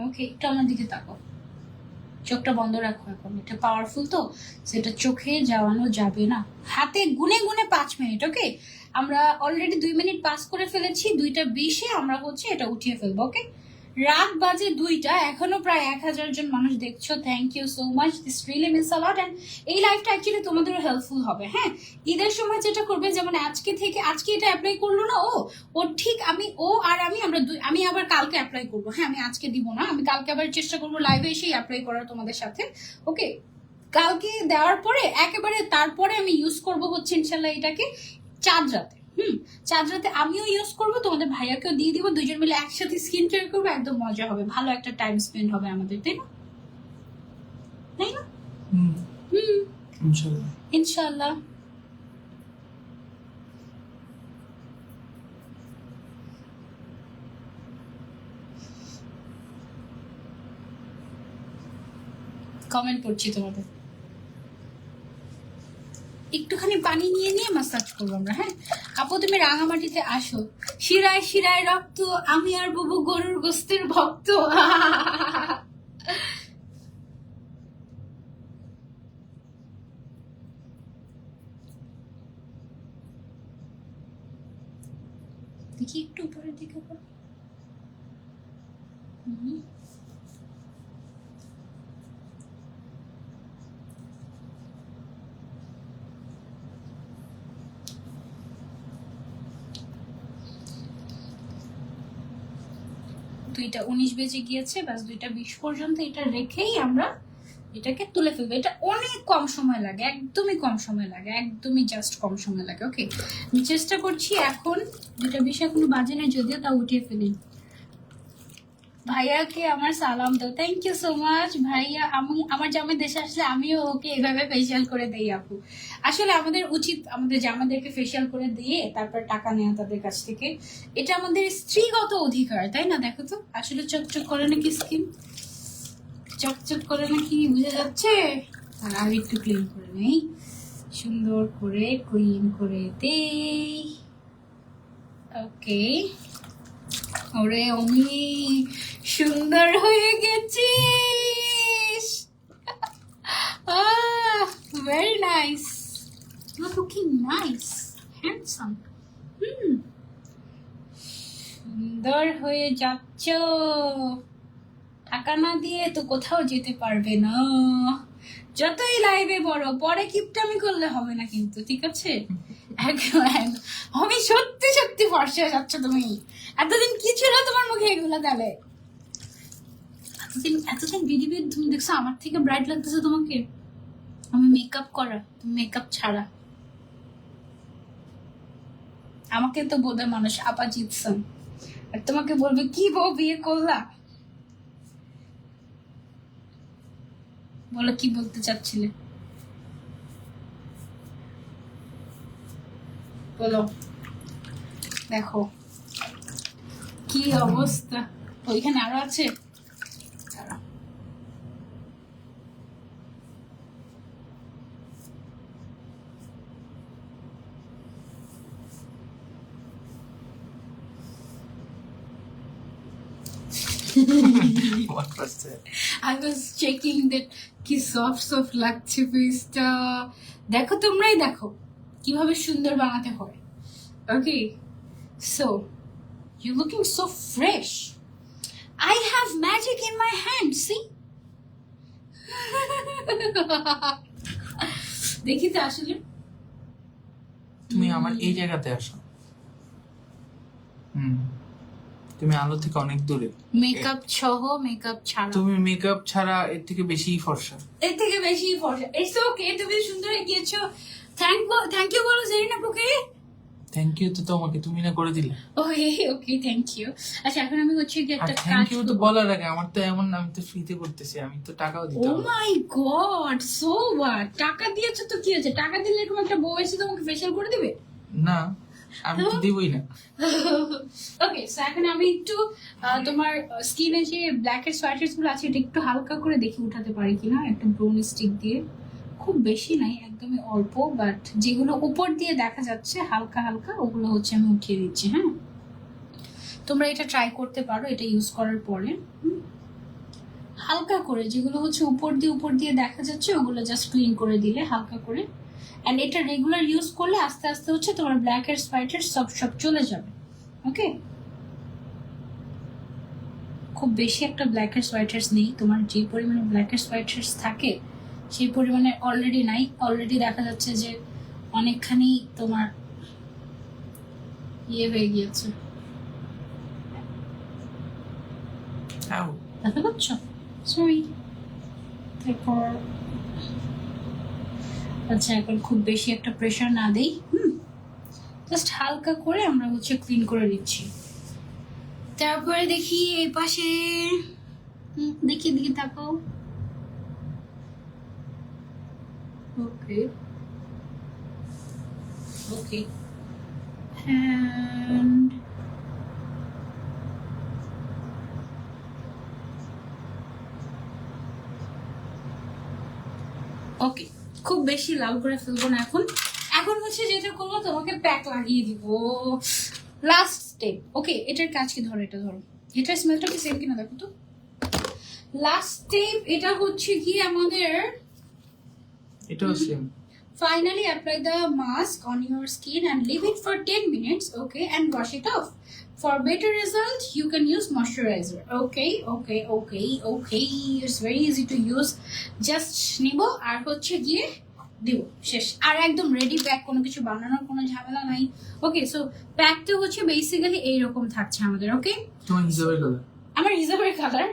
ওকে, একটু আমার দিকে তাকাও, চোখটা বন্ধ রাখো। এখন এটা পাওয়ারফুল তো, সেটা চোখে যাওয়ানো যাবে না। হাতে গুনে গুনে 5 মিনিট। ওকে, আমরা অলরেডি 2 মিনিট পাস করে ফেলেছি, 2:20 আমরা হচ্ছে এটা উঠিয়ে ফেলবো। ওকে, রাত বাজে 2টা, এখনো প্রায় 1000 জন মানুষ দেখছো। Thank you so much, this really means a lot. And এই লাইফটা অ্যাকচুয়ালি তোমাদের হেল্পফুল হবে। হ্যাঁ, ঈদের সময় যেটা করবে, যেমন আজকে এটা অ্যাপ্লাই করলো না ও ঠিক আমি আবার কালকে অ্যাপ্লাই করবো। হ্যাঁ, আমি আজকে দিব না, আমি কালকে আবার চেষ্টা করবো লাইভে এসে অ্যাপ্লাই করার তোমাদের সাথে। ওকে, কালকে দেওয়ার পরে একেবারে তারপরে আমি ইউজ করব হচ্ছে ইনশাল্লাহ এটাকে চাঁদ রাতে। চাঁদ রাতে আমিও ইউজ করবো, তোমাদের ভাইয়াকেও দিয়ে দিব, দুজন মিলে একসাথে স্কিন কেয়ার করবো। একদম মজা হবে, ভালো একটা টাইম স্পেন্ড হবে আমাদের, তাই না? তাই না? ইনশাআল্লাহ ইনশাআল্লাহ। কমেন্ট করছি তোমাদের। একটুখানি পানি নিয়ে নিয়ে ম্যাসাজ করবো আমরা। হ্যাঁ আপু, তুমি রাঙামাটিতে আসো, শিরায় শিরায় রক্ত, আমি আর বুবু গরুর গোস্তের ভক্ত। দেখি একটু উপরের দিকে করো। দুইটা 19 বেজে গিয়েছে, বাস 2:20 পর্যন্ত এটা রেখেই আমরা এটাকে তুলে ফেলবো। এটা অনেক কম সময় লাগে, একদমই কম সময় লাগে, একদমই জাস্ট কম সময় লাগে। ওকে, আমি চেষ্টা করছি এখন 2:20 এখনো বাজে না, যদিও তা উঠিয়ে ফেলি। ভাইয়াকে আমার সালাম দাও। থ্যাংক ইউ সো মাচ ভাইয়া। আমার জামাই দেশে আসলে আমিও ওকে এভাবে ফেসিয়াল করে দেই আপু। আসলে আমাদের উচিত আমাদের জামাইদেরকে ফেসিয়াল করে দিয়ে তারপর টাকা নেওয়া তাদের কাছ থেকে। এটা আমাদের স্ত্রীগত অধিকার, তাই না? দেখো তো আসলে চকচক করে নাকি স্কিন, চকচক করে নাকি বুঝে যাচ্ছে। আর একটু ক্লিন করে নেই, সুন্দর করে ক্লিন করে দেই। ওকে, ওরে অমি সুন্দর হয়ে গেছিস। Very nice, you are looking nice, handsome. সুন্দর হয়ে যাচ্ছ, টাকা না দিয়ে তো কোথাও যেতে পারবে না। যতই লাইভে বড়, পরে কিপটামি করলে হবে না কিন্তু, ঠিক আছে? আমি সত্যি সত্যি ফর্সা হয়ে যাচ্ছ তুমি। এতদিন কি ছিল তোমার মুখে এগুলো গেলে? এতদিন বিডিবি তুমি দেখছো আমার থেকে ব্রাইট লাগতেছে তোমাকে। আমি মেকআপ করা, তুমি মেকআপ ছাড়া। আমাকে তো বলবে মানুষ আপা জিতছেন, আর তোমাকে বলবে কি বউ বিয়ে করলা। বলো কি বলতে চাচ্ছিলে, বলো। দেখো কি অবস্থা, ওইখানে আরো আছে। What was that? I was checking that কি সফট লাগছে ফেসটা। দেখো তোমরাই দেখো কিভাবে সুন্দর বানাতে হয়। Okay, so you looking so fresh. I have magic in my hand, see? দেখি তো আসলে তুমি আমার এই জায়গাতে আসো। তুমি আলো থেকে অনেক দূরে। মেকআপ সহ মেকআপ ছাড়া তুমি মেকআপ ছাড়া এর থেকে বেশি ফর্সা। এর থেকে বেশি ফর্সা। ইটস ওকে, তুমি সুন্দর গিয়েছো। থ্যাংক ইউ বলো জেরিনা আপুকে। থ্যাংক ইউ তো তোমাকে, তুমি না করে দিলে। Okay thank you. আচ্ছা এখন আমি হচ্ছে কি আর একটা থ্যাংক কাজ ইউ তো বলার আগে আমার তো এমন, আমি তো ফ্রিতে করতেছি, আমি তো টাকাও দিতে ও হবে। মাই গড, সো হোয়াট? টাকা দিয়েছো তো কি হয়েছে? টাকা দিলে এরকম একটা বউ এসে তোমাকে ফেশিয়াল করে দিবে? না, আমি তো দিবই না। ওকে, সো এখন আমি একটু তোমার স্কিনে যে ব্ল্যাক এর সোয়েটার্স গুলো আছে এটা একটু হালকা করে দেখি উঠাতে পারি কিনা একটা ব্রাউন স্টিক দিয়ে। খুব বেশি নাই, একদমই অল্প, বাট যেগুলো উপর দিয়ে দেখা যাচ্ছে হালকা হালকা ওগুলো হচ্ছে আমি উঠিয়ে দিচ্ছি। হ্যাঁ, তোমরা এটা ট্রাই করতে পারো এটা ইউজ করার পরে। হালকা করে যেগুলো হচ্ছে উপর দিয়ে দেখা যাচ্ছে ওগুলো জাস্ট ক্লিন করে দিলে হালকা করে। এন্ড এটা রেগুলার ইউজ করলে আস্তে আস্তে হচ্ছে তোমার ব্ল্যাক এর স্পট সব চলে যাবে। ওকে, খুব বেশি একটা ব্ল্যাক এর সোয়েটার্স নেই, তোমার যে পরিমাণে ব্ল্যাক এর সোয়েটার্স থাকে সেই পরিমাণে অলরেডি নাই। অলরেডি দেখা যাচ্ছে যে অনেকখানি তোমার ইয়ে হয়ে গিয়েছে। আও, দেখতে পাচ্ছ? সরি। তারপর আচ্ছা এখন খুব বেশি একটা প্রেশার না দেই, জাস্ট হালকা করে আমরা হচ্ছে ক্লিন করে দিচ্ছি। তারপরে দেখি এই পাশে, দেখি দিকে তাকাও। ওকে ওকে, and ওকে, খুব বেশি লাল করে ফেলবো না এখন। এখন হচ্ছে যেটা করবো তোমাকে প্যাক লাগিয়ে দিব, লাস্ট স্টেপ। ওকে, এটার কাজ কি? ধরো এটা, ধরো এটার স্মেলটা কি সেম কিনা দেখো তো। লাস্ট স্টেপ এটা হচ্ছে কি আমাদের, এটাও same. finally apply the mask on your skin and leave it for 10 minutes, okay, and wash it off. For better result you can use moisturizer. Okay, it's very easy to use. Just নিব আর হচ্ছে গিয়ে দিব, শেষ। আর একদম রেডি প্যাক, কোনো কিছু বানানোর কোনো ঝামেলা নাই। ওকে, সো প্যাকটা হচ্ছে বেসিক্যালি এইরকম থাকছে আমাদের। ওকে, তোমার হিসাবের কালার। আমার হিসাবের কালার।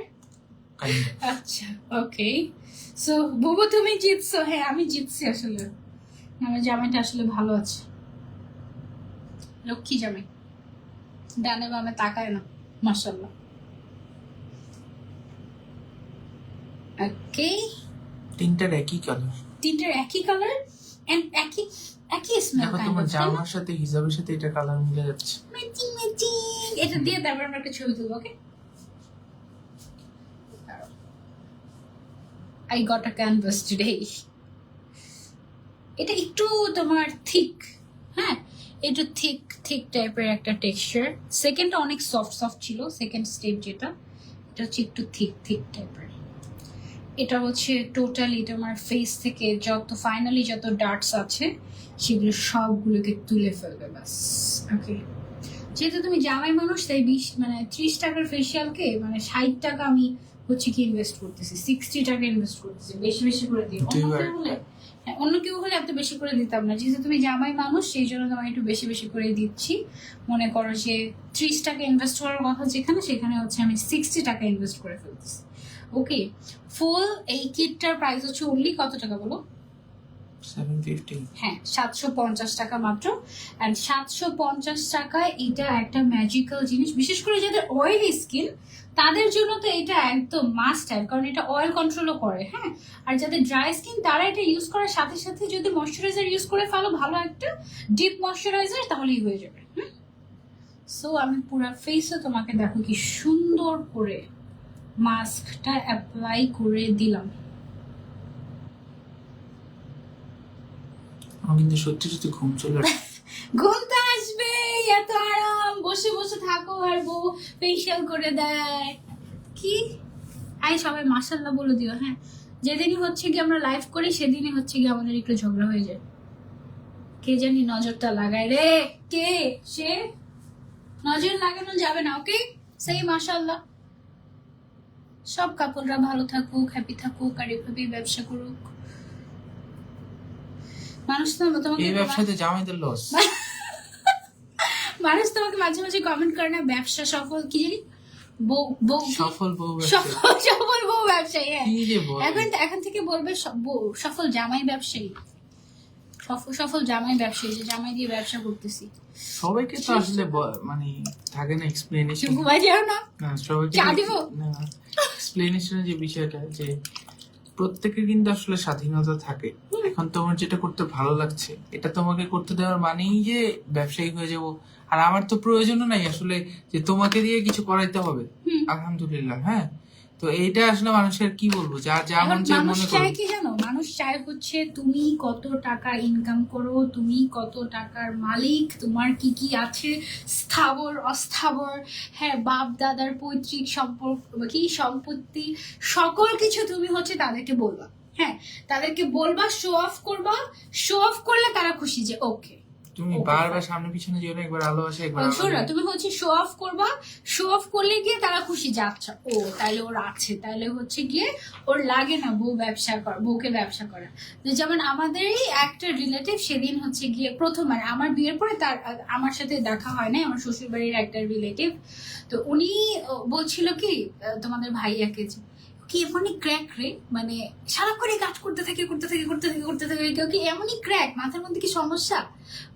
আচ্ছা ওকে, সো বুবু তুমি জিতছো। হ্যাঁ আমি জিতছি আসলে, আমার জামাইটা আসলে ভালো আছে, লক্ষ্মী জামাই, ডানে বামে তাকায় না, মাশাআল্লাহ। ওকে, তিনটার একই কালার, তিনটার একই কালার এন্ড একই স্মেল। দেখো তোমার জামার সাথে হিজাবের সাথে এটা কালার মিলে যাচ্ছে। ম্যাচিং। এটা দিয়ে তারপর আমরা একটা ছবি তুলবো। ওকে, I got a canvas today. এটা একটু তোমার থিক, হ্যাঁ এটা থিক টাইপের একটা টেক্সচার। সেকেন্ডটা অনেক সফট ছিল, সেকেন্ড স্টেপ যেটা, এটা হচ্ছে একটু থিক টাইপের। এটা হচ্ছে টোটালি তোমার ফেস থেকে ফাইনালি যত ডার্টস আছে সেগুলো সবগুলোকে তুলে ফেলবে ব্যাস। ওকে, যেহেতু তুমি জামাই মানুষ তাই 30 টাকার ফেসিয়ালকে 60 টাকা আমি হচ্ছে কি ইনভেস্ট করতেছি, 60 টাকা ইনভেস্ট করতেছি। বেশি করে দিই। অন্য কেউ হলে এত বেশি করে দিতাম না, যেহেতু তুমি জামাই মানুষ সেই জন্য তোমাকে একটু বেশি করে দিচ্ছি। মনে করো যে 30 টাকা ইনভেস্ট করার কথা যেখানে, সেখানে হচ্ছে আমি 60 টাকা ইনভেস্ট করে ফেলতেছি। ওকে, ফুল এই কিটটার প্রাইস হচ্ছে অনলি কত টাকা বলো? 750। হ্যাঁ 750 টাকা মাত্র। এন্ড 750 টাকায় এটা একটা ম্যাজিক্যাল জিনিস, বিশেষ করে যাদের অয়েলি স্কিন তাদের জন্য তো এটা একদম মাস্ট হ্যাভ, কারণ এটা অয়েল কন্ট্রোলও করে। হ্যাঁ, আর যাদের ড্রাই স্কিন তারা এটা ইউজ করার সাথে সাথে যদি ময়শ্চারাইজার ইউজ করে ফেলো, ভালো একটা ডিপ ময়শ্চারাইজার, তাহলেই হয়ে যাবে। সো আমি পুরো ফেসে তোমাকে দেখো কি সুন্দর করে মাস্কটা অ্যাপ্লাই করে দিলাম। আমার কিন্তু সত্যি ঘুম চলে আসছে। ঘুমটা আসবে, এত আরাম, বসে থাকো আর বউ ফেশিয়াল করে দেয়। কি আই সবাই মাশাআল্লাহ বলে দিও। হ্যাঁ, যেদিনই হচ্ছে কি আমরা লাইভ করি সেদিনই হচ্ছে কি আমাদের একটু ঝগড়া হয়ে যায়। কে জানি নজরটা লাগায় রে, কে সে? নজর লাগানো যাবে না, ওকে? সেই মাশাআল্লাহ। সব কাপড়রা ভালো থাকুক, হ্যাপি থাকুক, আর এভাবেই ব্যবসা করুক। মানুষ তো তোমাকে এই ব্যবসাতে জামাইদের লস। মানুষ তোমাকে মাঝে মাঝে কমেন্ট করে না ব্যবসা সফল কি জানি বউ বউ সফল বউ সফল বউ ব্যবসায়ী। হ্যাঁ, কি যে বল। এখন থেকে বলবে সফল জামাই ব্যবসায়ী, সফল জামাই ব্যবসায়ী, যে জামাই দিয়ে ব্যবসা করতেছি। সবাইকে তো আসলে মানে থাকে না এক্সপ্লেনেশন। ঘুমাই যাও না, না সবাইকে চা দিব? না, এক্সপ্লেনেশনের যে বিষয়টা, যে প্রত্যেকের কিন্তু আসলে স্বাধীনতা থাকে। এখন তোমার যেটা করতে ভালো লাগছে এটা তোমাকে করতে দেওয়ার মানেই যে ব্যবসায়ী হয়ে যাব। আর আমার তো প্রয়োজনও নাই আসলে যে তোমাকে দিয়ে কিছু করাইতে হবে। আলহামদুলিল্লাহ। হ্যাঁ, তো এইটা আসলে মানুষের কি বলবো, যা যা মন চায় মানুষ মনে চায় করো। কি জানো, মানুষ চায় হচ্ছে তুমি কত টাকা ইনকাম করো, তুমি কত টাকার মালিক, তোমার কি কি আছে স্থাবর অস্থাবর, হ্যাঁ বাপ দাদার পৈতৃক সম্পর্ক কি সম্পত্তি, সকল কিছু তুমি হচ্ছে তাদেরকে বলবা। হ্যাঁ, তাদেরকে বলবা, শো অফ করবা, শো অফ করলে তারা খুশি যে ওকে। তুমি বারবার সামনে পিছনে যেও না, একবার আলো আসে একবার শোনো, তুমি হচ্ছে শো অফ করবা, শো অফ করলে গিয়ে তারা খুশি যে আচ্ছা ও তাইলে ওর আছে, তাইলে হচ্ছে গিয়ে ওর লাগে না বউ ব্যবসা করা, বউকে ব্যবসা করা। তো যেমন আমাদেরই একটা রিলেটিভ সেদিন হচ্ছে গিয়ে প্রথমবার আমার বিয়ের পরে তার আমার সাথে দেখা হয় নাই, আমার শ্বশুর বাড়ির একটা রিলেটিভ। তো উনি বলছিল কি তোমাদের ভাইয়াকে কি এমনই ক্র্যাক রে, মানে সারাক্ষণই কাজ করতে থাকে কেউ কি এমনই ক্র্যাক, মাথার মধ্যে কি সমস্যা?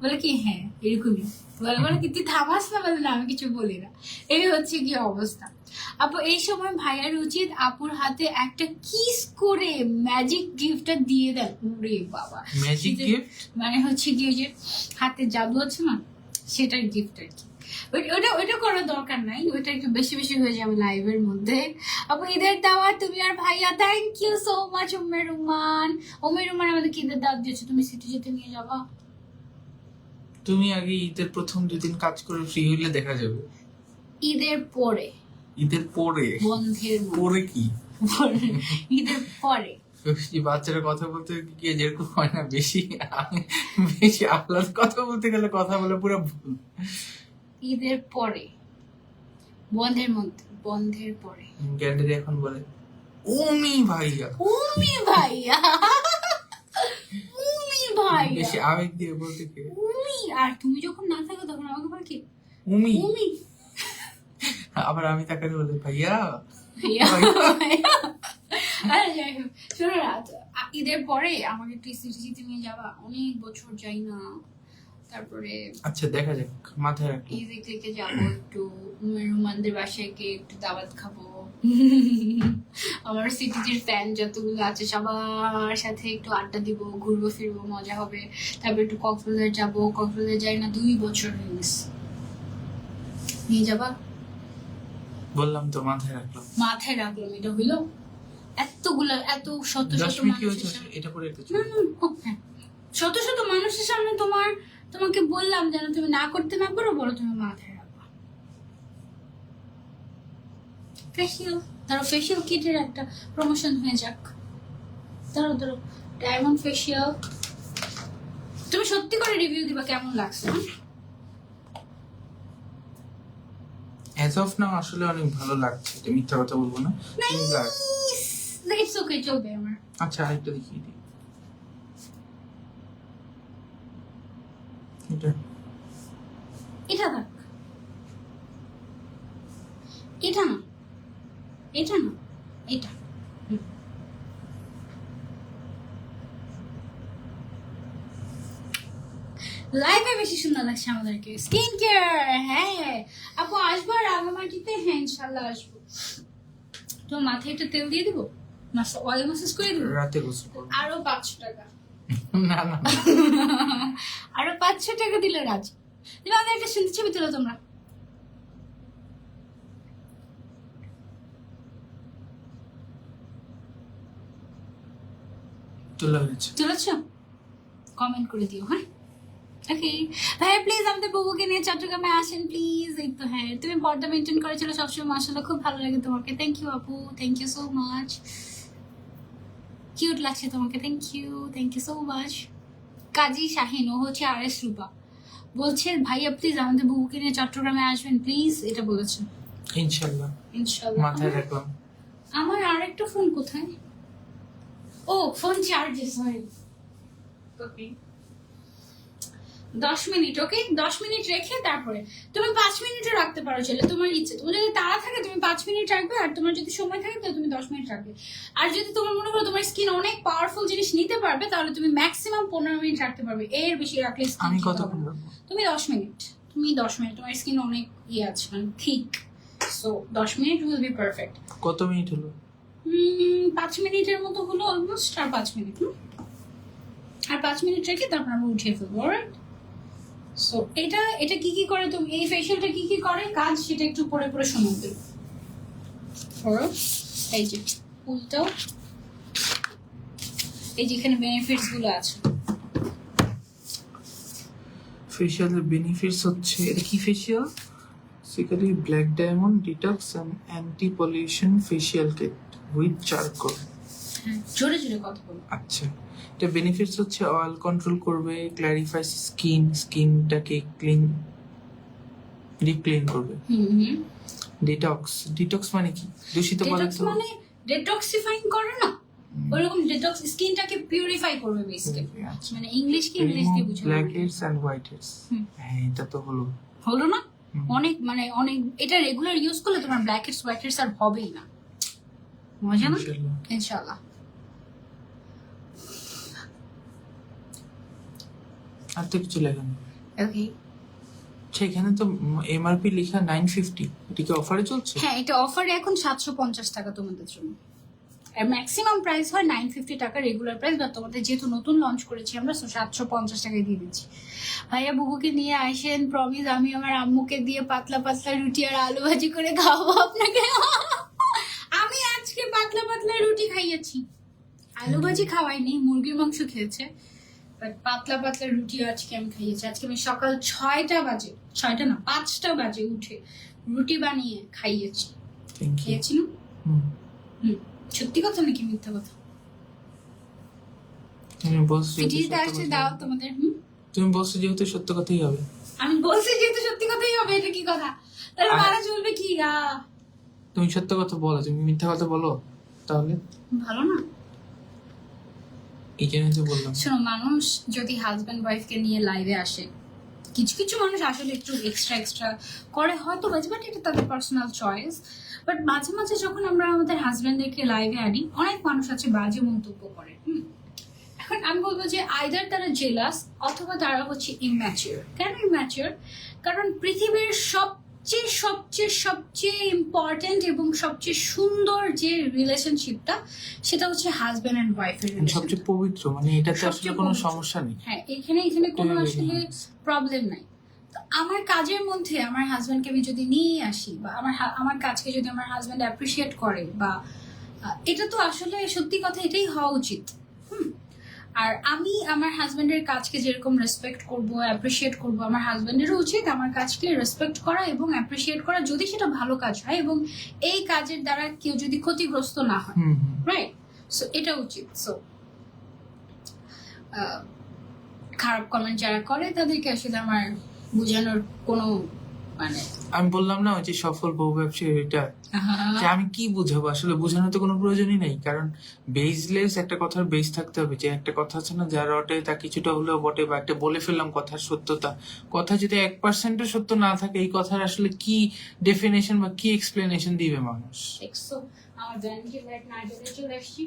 বলে কি হ্যাঁ এরকমই। বলে কি তুই থামাস না? বলে না আমি কিছু বলি না। এই হচ্ছে কি অবস্থা। আপু এই সময় ভাইয়ার উচিত আপুর হাতে একটা কিস করে ম্যাজিক গিফটটা দিয়ে দেন। ওরে বাবা, ম্যাজিক গিফট মানে হচ্ছে কি ওই যে হাতে জাদু আছে না, সেটার গিফট আর কি। ওইটা করার দরকার নাই, ওইটা একটু বেশি বেশি হয়ে যাবে লাইভের মধ্যে। আপু ঈদের দাওয়াত তুমি আর ভাইয়া, thank you so much. Umme Ruman আমাদেরকে ঈদের দাওয়াত দিয়েছো, তুমি সিটি যেতে নিয়ে যাবা। তুমি আগে ঈদের প্রথম 2 দিন কাজ করে ফ্রি হইলে দেখা যাবে। ঈদের পরে, ঈদের পরে বন্ধের পরে কি ঈদের পরে বাচ্চারা কথা বলতে গিয়ে যেরকম হয় না, বেশি আহ্লাদ কথা বলতে গেলে কথা বলে পুরো ভুল। ঈদের পরে, বন্ধের মধ্যে, বন্ধের পরে গ্যান্ডারি এখন বলে উমি ভাইয়া, উমি ভাইয়া, উমি ভাইয়া, বেশি আবেগ দিয়ে বলতে গিয়ে উমি। আর তুমি যখন না থাকো তখন আমাকে বলে কি উমি। উমি। আবার আমি তাকে বলি ভাইয়া। আরে যাই হোক, শোনো না, ঈদের পরে আমাকে একটু সিটিজিতে নিয়ে যাবা, অনেক বছর যাই না। তারপরে আচ্ছা দেখা যাক, মাথায় রাখি। ইজি ক্লিকে যাবো, একটু রুমানদের বাসায় গিয়ে একটু দাওয়াত খাবো। আমার সিটিজির ফ্যান যতগুলো আছে সবার সাথে একটু আড্ডা দিব, ঘুরবো ফিরবো, মজা হবে। তারপর একটু কক্সবাজার যাবো, কক্সবাজার যাই না 2 বছর হয়ে গেছে। নিয়ে যাবা? বললাম তো মাথায় রাখলাম। মাথায় রাখলাম, এটা হইলো এতগুলো এত শত 10 শত মিনিট কি হয়েছে? মানুষের সামনে, এটা পরে একটা না না ও, হ্যাঁ, শত শত মানুষের সামনে তোমাকে বললাম যেন তুমি না করতে না পারো, বলো তুমি মাথায় রাখবা। ফেসিয়াল ধরো, ফেসিয়াল কিটের একটা প্রমোশন হয়ে যাক। ধরো ডায়মন্ড ফেসিয়াল, তুমি সত্যি করে রিভিউ দিবা কেমন লাগছে। অ্যাজ অফ নাও আসলে অনেক ভালো লাগছে, এটা মিথ্যা কথা বলবো না। ইটস ওকে, চলবে আমার। আচ্ছা আরেকটা দেখিয়ে দিই। এটা থাক, এটা না, এটা না, এটা। লাইফে বেশি সুন্দর লাগছে আমাদেরকে। স্কিন কেয়ার, হ্যাঁ আপু আসবো রাঙামাটিতে, হ্যাঁ ইনশাল্লাহ আসবো। তো মাথায় একটা তেল দিয়ে দিবো, অয়েল ম্যাসাজ করে দিবো, রাতে গোসল করবো। আরো 500 টাকা, না না আরো 500 টাকা দিলে রাজ। তুমি আমাদের একটা সুন্দর ছবি তুলো তোমরা। তোলা হয়েছে। তুলেছ? কমেন্ট করে দিও, হ্যাঁ ওকে ভাইয়া প্লিজ আমাদের বউকে নিয়ে চট্টগ্রামে আসেন প্লিজ। এই তো হ্যাঁ, তুমি পর্দা মেনটেন করেছিল সবসময়, মাশাআল্লাহ খুব ভালো লাগে তোমাকে। থ্যাংক ইউ আপু, thank you so much, cute লাগছে তোমাকে। Thank you so much. Kazi Shahin, ও হচ্ছে RS রূপা, বলছে ভাইয়া প্লিজ আমাদের বউকে নিয়ে চট্টগ্রামে আসবেন প্লিজ, এটা বলেছেন। ইনশাল্লাহ, ইনশাআল্লাহ। মাথায় রাখলাম। আমার আরেকটা ফোন কোথায়? ও ফোন চার্জে, সরি। ওকে 10 মিনিট, ওকে 10 মিনিট রেখে তারপরে তুমি 5 মিনিটও রাখতে পারো, চলে তোমার ইচ্ছে। তোমার যদি তাড়া থাকে তুমি 5 মিনিট রাখবে, আর তোমার যদি সময় থাকে তাহলে তুমি 10 মিনিট রাখবে। আর যদি তোমার মনে করো তোমার স্কিন অনেক পাওয়ারফুল জিনিস নিতে পারবে, তাহলে তুমি ম্যাক্সিমাম 15 মিনিট রাখতে পারবে, এর বেশি রাখলে skin আমি ঠিক হবে কতক্ষণ না। রাখবো? তুমি 10 মিনিট, তোমার স্কিন অনেক আছে, মানে ঠিক। So 10 minute will be perfect. কত মিনিট হলো? 5 মিনিটের মতো হলো অলমোস্ট, আর 5 মিনিট, আর 5 মিনিট রেখে তারপর আমরা উঠিয়ে ফেলবো। অলরাইট, সো এটা কি কি করে, তুমি এই ফেশিয়ালটা কি কি করে কাজ সেটা একটু পরে পরে শুনুন। এই যে উল্টাও, এই যে এখানে বেনিফিটস গুলো আছে। ফেশিয়ালের বেনিফিটস হচ্ছে, এটা কি facial? Basically black diamond detox and anti pollution facial kit with charcoal. জোরে জোরে কথা বলো। আচ্ছা, এটা বেনিফিটস হচ্ছে অয়েল কন্ট্রোল করবে, ক্ল্যারিফাই স্কিনটাকে ডিপ ক্লিন করবে। ডিটক্স মানে কি? দূষিত পদার্থ, মানে ডেটক্সিফাইং করে না, ওরকম ডেটক্স স্কিনটাকে পিউরিফাই করবে বেসিক্যালি। মানে ইংলিশ দিয়ে বুঝাবো। Blackheads and whiteheads. হ্যাঁ, এটা তো হলো না অনেক, মানে অনেক, এটা রেগুলার ইউজ করলে তোমার black heads white heads are হবেই না, মজা না? ইনশাআল্লাহ। আর তো কিছু লেখা নেই। ওকে, সেখানে তো এমআরপি লেখা 950। এটা কি অফারে চলছে? হ্যাঁ এটা অফারে এখন 750 টাকা তোমাদের জন্য। আর ম্যাক্সিমাম প্রাইস হয় 950 টাকা রেগুলার প্রাইস, বা তোমাদের যেহেতু নতুন লঞ্চ করেছি আমরা, 750 টাকায় দিয়ে দিচ্ছি। ভাইয়া বুবুকে নিয়ে আসেন, প্রমিস আমি আমার আম্মুকে দিয়ে পাতলা পাতলা রুটি আর আলু ভাজি করে খাওয়াবো আপনাকে। আমি আজকে পাতলা পাতলা রুটি খাইয়েছি, আলু ভাজি খাওয়াইনি, মুরগির মাংস খেয়েছে, বাট পাতলা পাতলা রুটি আজকে আমি খাইয়েছি। আজকে আমি সকাল 6টা না 5টা বাজে উঠে রুটি বানিয়ে খাইয়েছি। খেয়েছি না? সত্যি কথা নাকি মিথ্যা কথা? তুমি বলছো ভিডিওতে আসছে দাও তোমাদের। তুমি বলছো যেহেতু সত্য কথাই হবে। আমি বলছি যেহেতু সত্যি কথাই হবে, এটা কি কথা? তাহলে মারা চলবে কি? তুমি সত্য কথা বলো, তুমি মিথ্যা কথা বলো, তাহলে ভালো না? এই জন্যই তো বললাম। শোনো, মানুষ যদি হাজব্যান্ড ওয়াইফকে নিয়ে লাইভে আসে, কিছু কিছু মানুষ আসলে একটু এক্সট্রা করে হয়তো, বাট এটা তাদের পার্সোনাল চয়েস। বাট মাঝে মাঝে যখন আমরা আমাদের হাজব্যান্ডদেরকে লাইভে আনি, অনেক মানুষ আছে বাজে মন্তব্য করে। এখন আমি বলবো যে আইদার তারা জেলাস, অথবা তারা হচ্ছে ইম্যাচিওর। কেন ইম্যাচিওর? কারণ পৃথিবীর সবচেয়ে সবচেয়ে সবচেয়ে ইম্পর্টেন্ট এবং সবচেয়ে সুন্দর যে রিলেশনশিপটা, সেটা হচ্ছে হাজব্যান্ড এন্ড ওয়াইফের রিলেশন, সবচেয়ে পবিত্র। মানে এটাতে আসলে কোনো সমস্যা নেই। হ্যাঁ, এখানে কোনো আসলে প্রবলেম নাই। তো আমার কাজের মধ্যে আমার হাজব্যান্ডকে আমি যদি নিয়ে আসি, বা আমার কাজকে যদি আমার হাজব্যান্ড অ্যাপ্রিসিয়েট করে, বা এটা তো আসলে সত্যি কথা এটাই হওয়া উচিত। আর আমি আমার হাজব্যান্ডের কাজকে যেরকম রেসপেক্ট করব, অ্যাপ্রিসিয়েট করব, আমার হাজব্যান্ডেরও উচিত আমার কাজকে রেসপেক্ট করা এবং অ্যাপ্রিসিয়েট করা, যদি সেটা ভালো কাজ হয় এবং এই কাজের দ্বারা কেউ যদি ক্ষতিগ্রস্ত না হয়, রাইট? সো এটা উচিত। সো খারাপ কমেন্ট যারা করে তাদেরকে আসলে আমার বোঝানোর কোনো মানে, আমি বললাম না ওই যে সফল বহু ব্যবসায়ী, এটা যে আমি কি বুঝাবো, আসলে বোঝানোর তো কোনো প্রয়োজনই নেই। কারণ বেসলেস একটা কথার বেস থাকতে হবে। যে একটা কথা আছে না, যা রটে তা কিছুটা হলেও বটে, বা একটা বলে ফেললাম কথার সত্যতা, কথা যদি 1% সত্য না থাকে, এই কথার আসলে কি ডেফিনেশন বা কি এক্সপ্লেনেশন দিবে মানুষ? দেখছো আমার ভ্যানিটি লাইট না জ্বলে চলে আসছি।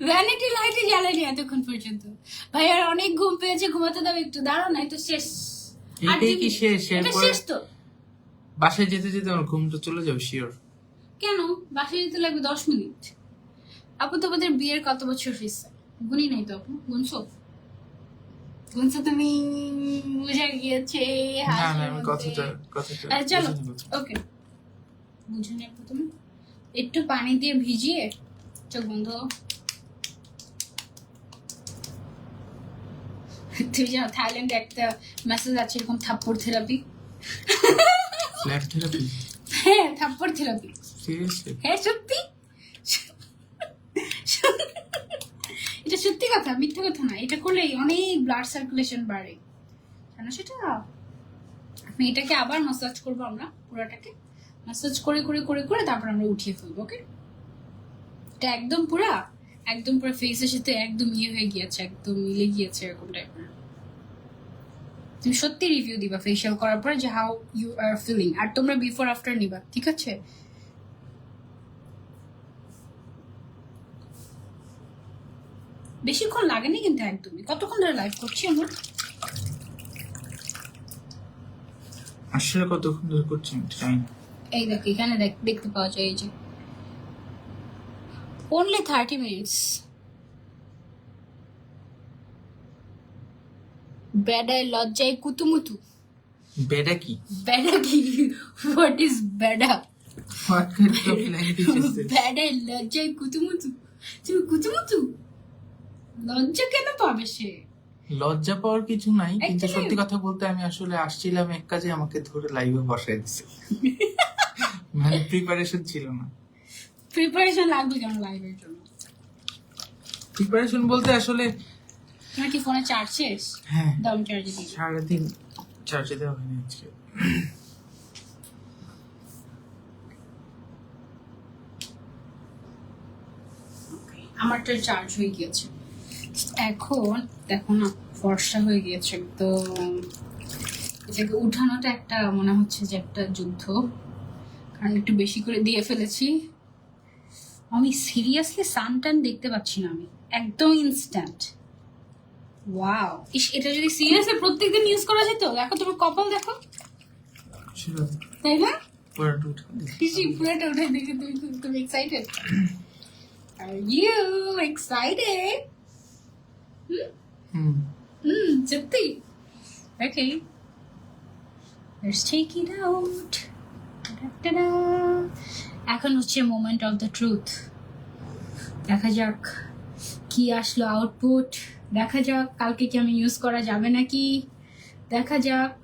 ভ্যানিটি লাইটই জ্বালানি এতক্ষণ পর্যন্ত। ভাই আর অনেক ঘুম পেয়েছে, ঘুমাতে দাও একটু, দাঁড়াও না, তো শেষ। এটাই কি শেষ? এরপর শেষ তো বাসায় যেতে যেতে আমার ঘুমটা চলে যাবে শিওর। কেন? বাসায় যেতে লাগবে 10 মিনিট। আপু তোমাদের বিয়ের কত বছর হয়েছে? গুনি নাই তো আপু, গুনছো তুমি? বুঝা গিয়েছে। না না, আমি কথাটা চলো ওকে, বুঝে নি আপু তুমি। একটু পানি দিয়ে ভিজিয়ে চোখ বন্ধ তুমি জানো থাইল্যান্ডে একটা মেসেজ আছে এরকম থাপ্পড় থেরাপি। Flat therapy? হ্যাঁ, থাপ্পড় থেরাপি। সিরিয়াসলি? হ্যাঁ সত্যি, এটা সত্যি কথা, মিথ্যা কথা না। এটা করলে অনেক ব্লাড সার্কুলেশন বাড়ে, জানো সেটা? আমি এটাকে আবার মাসাজ করবো, আমরা পুরোটাকে মাসাজ করে করে করে করে তারপর আমরা উঠিয়ে ফেলবো। ওকে, এটা একদম পুরো ফেসের সাথে একদম হয়ে গিয়েছে, একদম মিলে গিয়েছে এরকম টাইপের। তুমি সত্যি রিভিউ দিবা ফেশিয়াল করার পরে যে হাউ ইউ আর ফিলিং, আর তোমরা বিফোর আফটার নিবা, ঠিক আছে? বেশিক্ষণ লাগেনি কিন্তু একদমই। কতক্ষণ ধরে লাইভ করছি আমরা? আসলে কতক্ষণ ধরে করছি আমি জানি না। এই দেখ, এখানে দেখতে পাওয়া যায়, এই যে only 30 minutes. বেডায় লজ্জায় কুতুমুতু। বেডা কি? বেডা কি? হোয়াট ইজ বেডা? What kind of language is this? বেডায় লজ্জায় কুতুমুতু। তুমি কুতুমুতু লজ্জা কেন পাবে সে? লজ্জা পাওয়ার কিছু নাই, কিন্তু Actually- সত্যি কথা বলতে আমি আসলে আসছিলাম এক কাজে, আমাকে ধরে লাইভে বসাই দিছে। মানে প্রিপারেশন ছিল না। প্রিপারেশন লাগবে কেন লাইভের জন্য? প্রিপারেশন বলতে আসলে তোমার কি ফোনে চার্জ শেষ? হ্যাঁ, দাম চার্জে দিই। সারাদিন চার্জে দেওয়া হয়নি আজকে। আমারটা চার্জ হয়ে গিয়েছে এখন। দেখো না, ফর্সা হয়ে গিয়েছে একদম। এটাকে উঠানোটা একটা মনে হচ্ছে যে একটা যুদ্ধ, কারণ একটু বেশি করে দিয়ে ফেলেছি আমি। সিরিয়াসলি সানটান দেখতে পাচ্ছি না আমি, একদম ইনস্ট্যান্ট। ওয়াও, ইস, এটা যদি সিরিয়াসলি প্রত্যেকদিন ইউজ করা যেত। দেখো তোমার কপাল দেখো, সেটা তাই না? পুরোটা উঠে দিই। পুরোটা উঠে দেখে তুমি এক্সাইটেড? Are you excited? হুম। সত্যি? Okay, let's take it out. Ta-da. এখন হচ্ছে মোমেন্ট অফ দ্য ট্রুথ। দেখা যাক কি আসলো আউটপুট, দেখা যাক কালকে কি আমি ইউজ করা যাবে নাকি, দেখা যাক।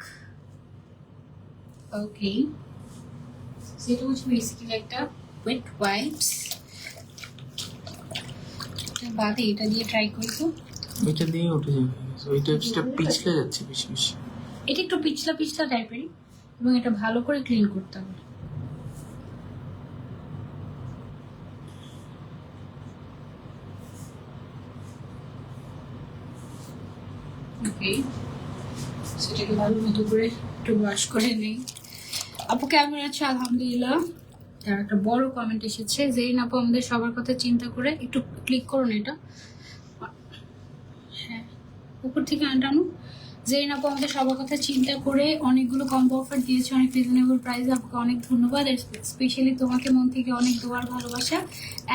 ওকে, সেটা হচ্ছে বেসিক্যালি একটা ওয়েট ওয়াইপস। বাদে এটা দিয়ে ট্রাই করবো। ওইটা দিয়ে উঠে যাবে, ওইটা এক্সট্রা পিছলে যাচ্ছে বেশি বেশি। এটা একটু পিছলা পিছলা টাইপেরই, এবং এটা ভালো করে ক্লিন করতে হবে। ওকে, সেটাকে ভালো মতো করে একটু ওয়াশ করে নিই। আপু কেমন আছে? আলহামদুলিল্লাহ। তার একটা বড় কমেন্ট এসেছে, জেরিন আপু আমাদের সবার কথা চিন্তা করে, একটু ক্লিক করুন এটা, হ্যাঁ উপর থেকে আনটানো। জেরিন আপু আমাদের সবার কথা চিন্তা করে অনেকগুলো কম্বো অফার দিয়েছে, অনেক রিজনেবল প্রাইসে। আপুকে অনেক ধন্যবাদ, স্পেশালি তোমাকে মন থেকে অনেক দোয়ার ভালোবাসা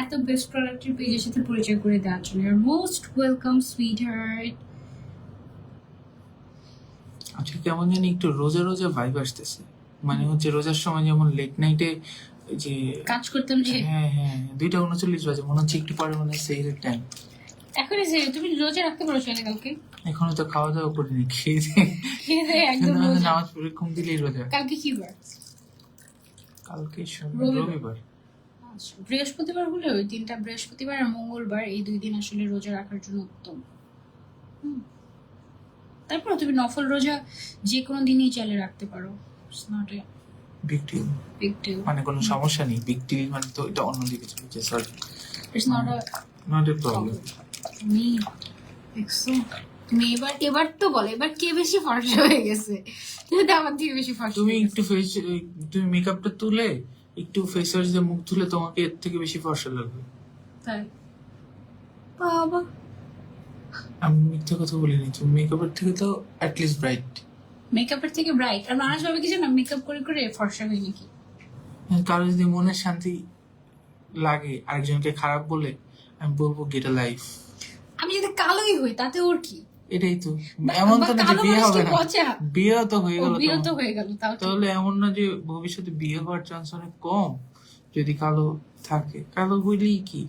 এত বেস্ট প্রোডাক্টের পেজের সাথে পরিচয় করে দেওয়ার জন্য। Your most welcome sweet heart. আচ্ছা, কেমন জানি একটু রোজা রোজা ভাইব আসতেছে। মানে হচ্ছে রোজার সময় যেমন লেট নাইটে যে কাজ করতাম যে, হ্যাঁ হ্যাঁ 2:39 বাজে, মনে হচ্ছে একটু পরে মনে হয় সেহরির টাইম। এখনই যে তুমি রোজা রাখতে পারো চাইলে কালকে। এখনো তো খাওয়া দাওয়া করিনি, খেয়ে দিয়ে খেয়ে দেয়ে একদম রোজা। নামাজ পড়ে ঘুম দিলেই রোজা। কালকে কি বার? কালকে রবিবার। রবিবার। আচ্ছা, বৃহস্পতিবার হলে ওই দিনটা, বৃহস্পতিবার আর মঙ্গলবার, এই 2 দিন আসলে রোজা রাখার জন্য উত্তম। তারপর তুমি নফল রোজা যে কোনো দিনই চাইলে রাখতে পারো। It's not a big deal, big deal. মানে কোনো সমস্যা নেই। বিগ ডিল মানে তো এটা অন্যদিকে চলছে, sorry, It's not a not a problem. তুমি দেখছো, তুমি এবার তো বলো, এবার কে বেশি ফর্সা হয়ে গেছে? তুমি তো আমার থেকে বেশি ফর্সা তুমি হয়ে একটু ফেস, তুমি মেকআপটা তুলে একটু ফেস ওয়াশ দিয়ে মুখ ধুলে তোমাকে এর থেকে বেশি ফর্সা লাগবে। গেছে। তাই বাবা, আমি মিথ্যে কথা বলিনি, তুমি মেকআপের থেকে তো অ্যাটলিস্ট ব্রাইট। মেকআপের থেকে ব্রাইট। আর মানুষ ভাবে কি জানো, মেকআপ করে করে ফর্সা হই নাকি? কারো যদি মনের শান্তি লাগে আরেকজনকে খারাপ বলে, আমি বলবো গেট আ লাইফ। আমি যদি কালোই হই তাতে ওর কি? এটাই তো, এমন তো না যে কালো বিয়ে মানুষ হবে কি না, পচা? বিয়ে তো হয়ে ও গেল, বিয়ে তো হয়ে গেল, তাও ঠিক। তাহলে এমন না যে ভবিষ্যতে বিয়ে হওয়ার চান্স অনেক কম যদি কালো থাকে। কালো হইলেই কি,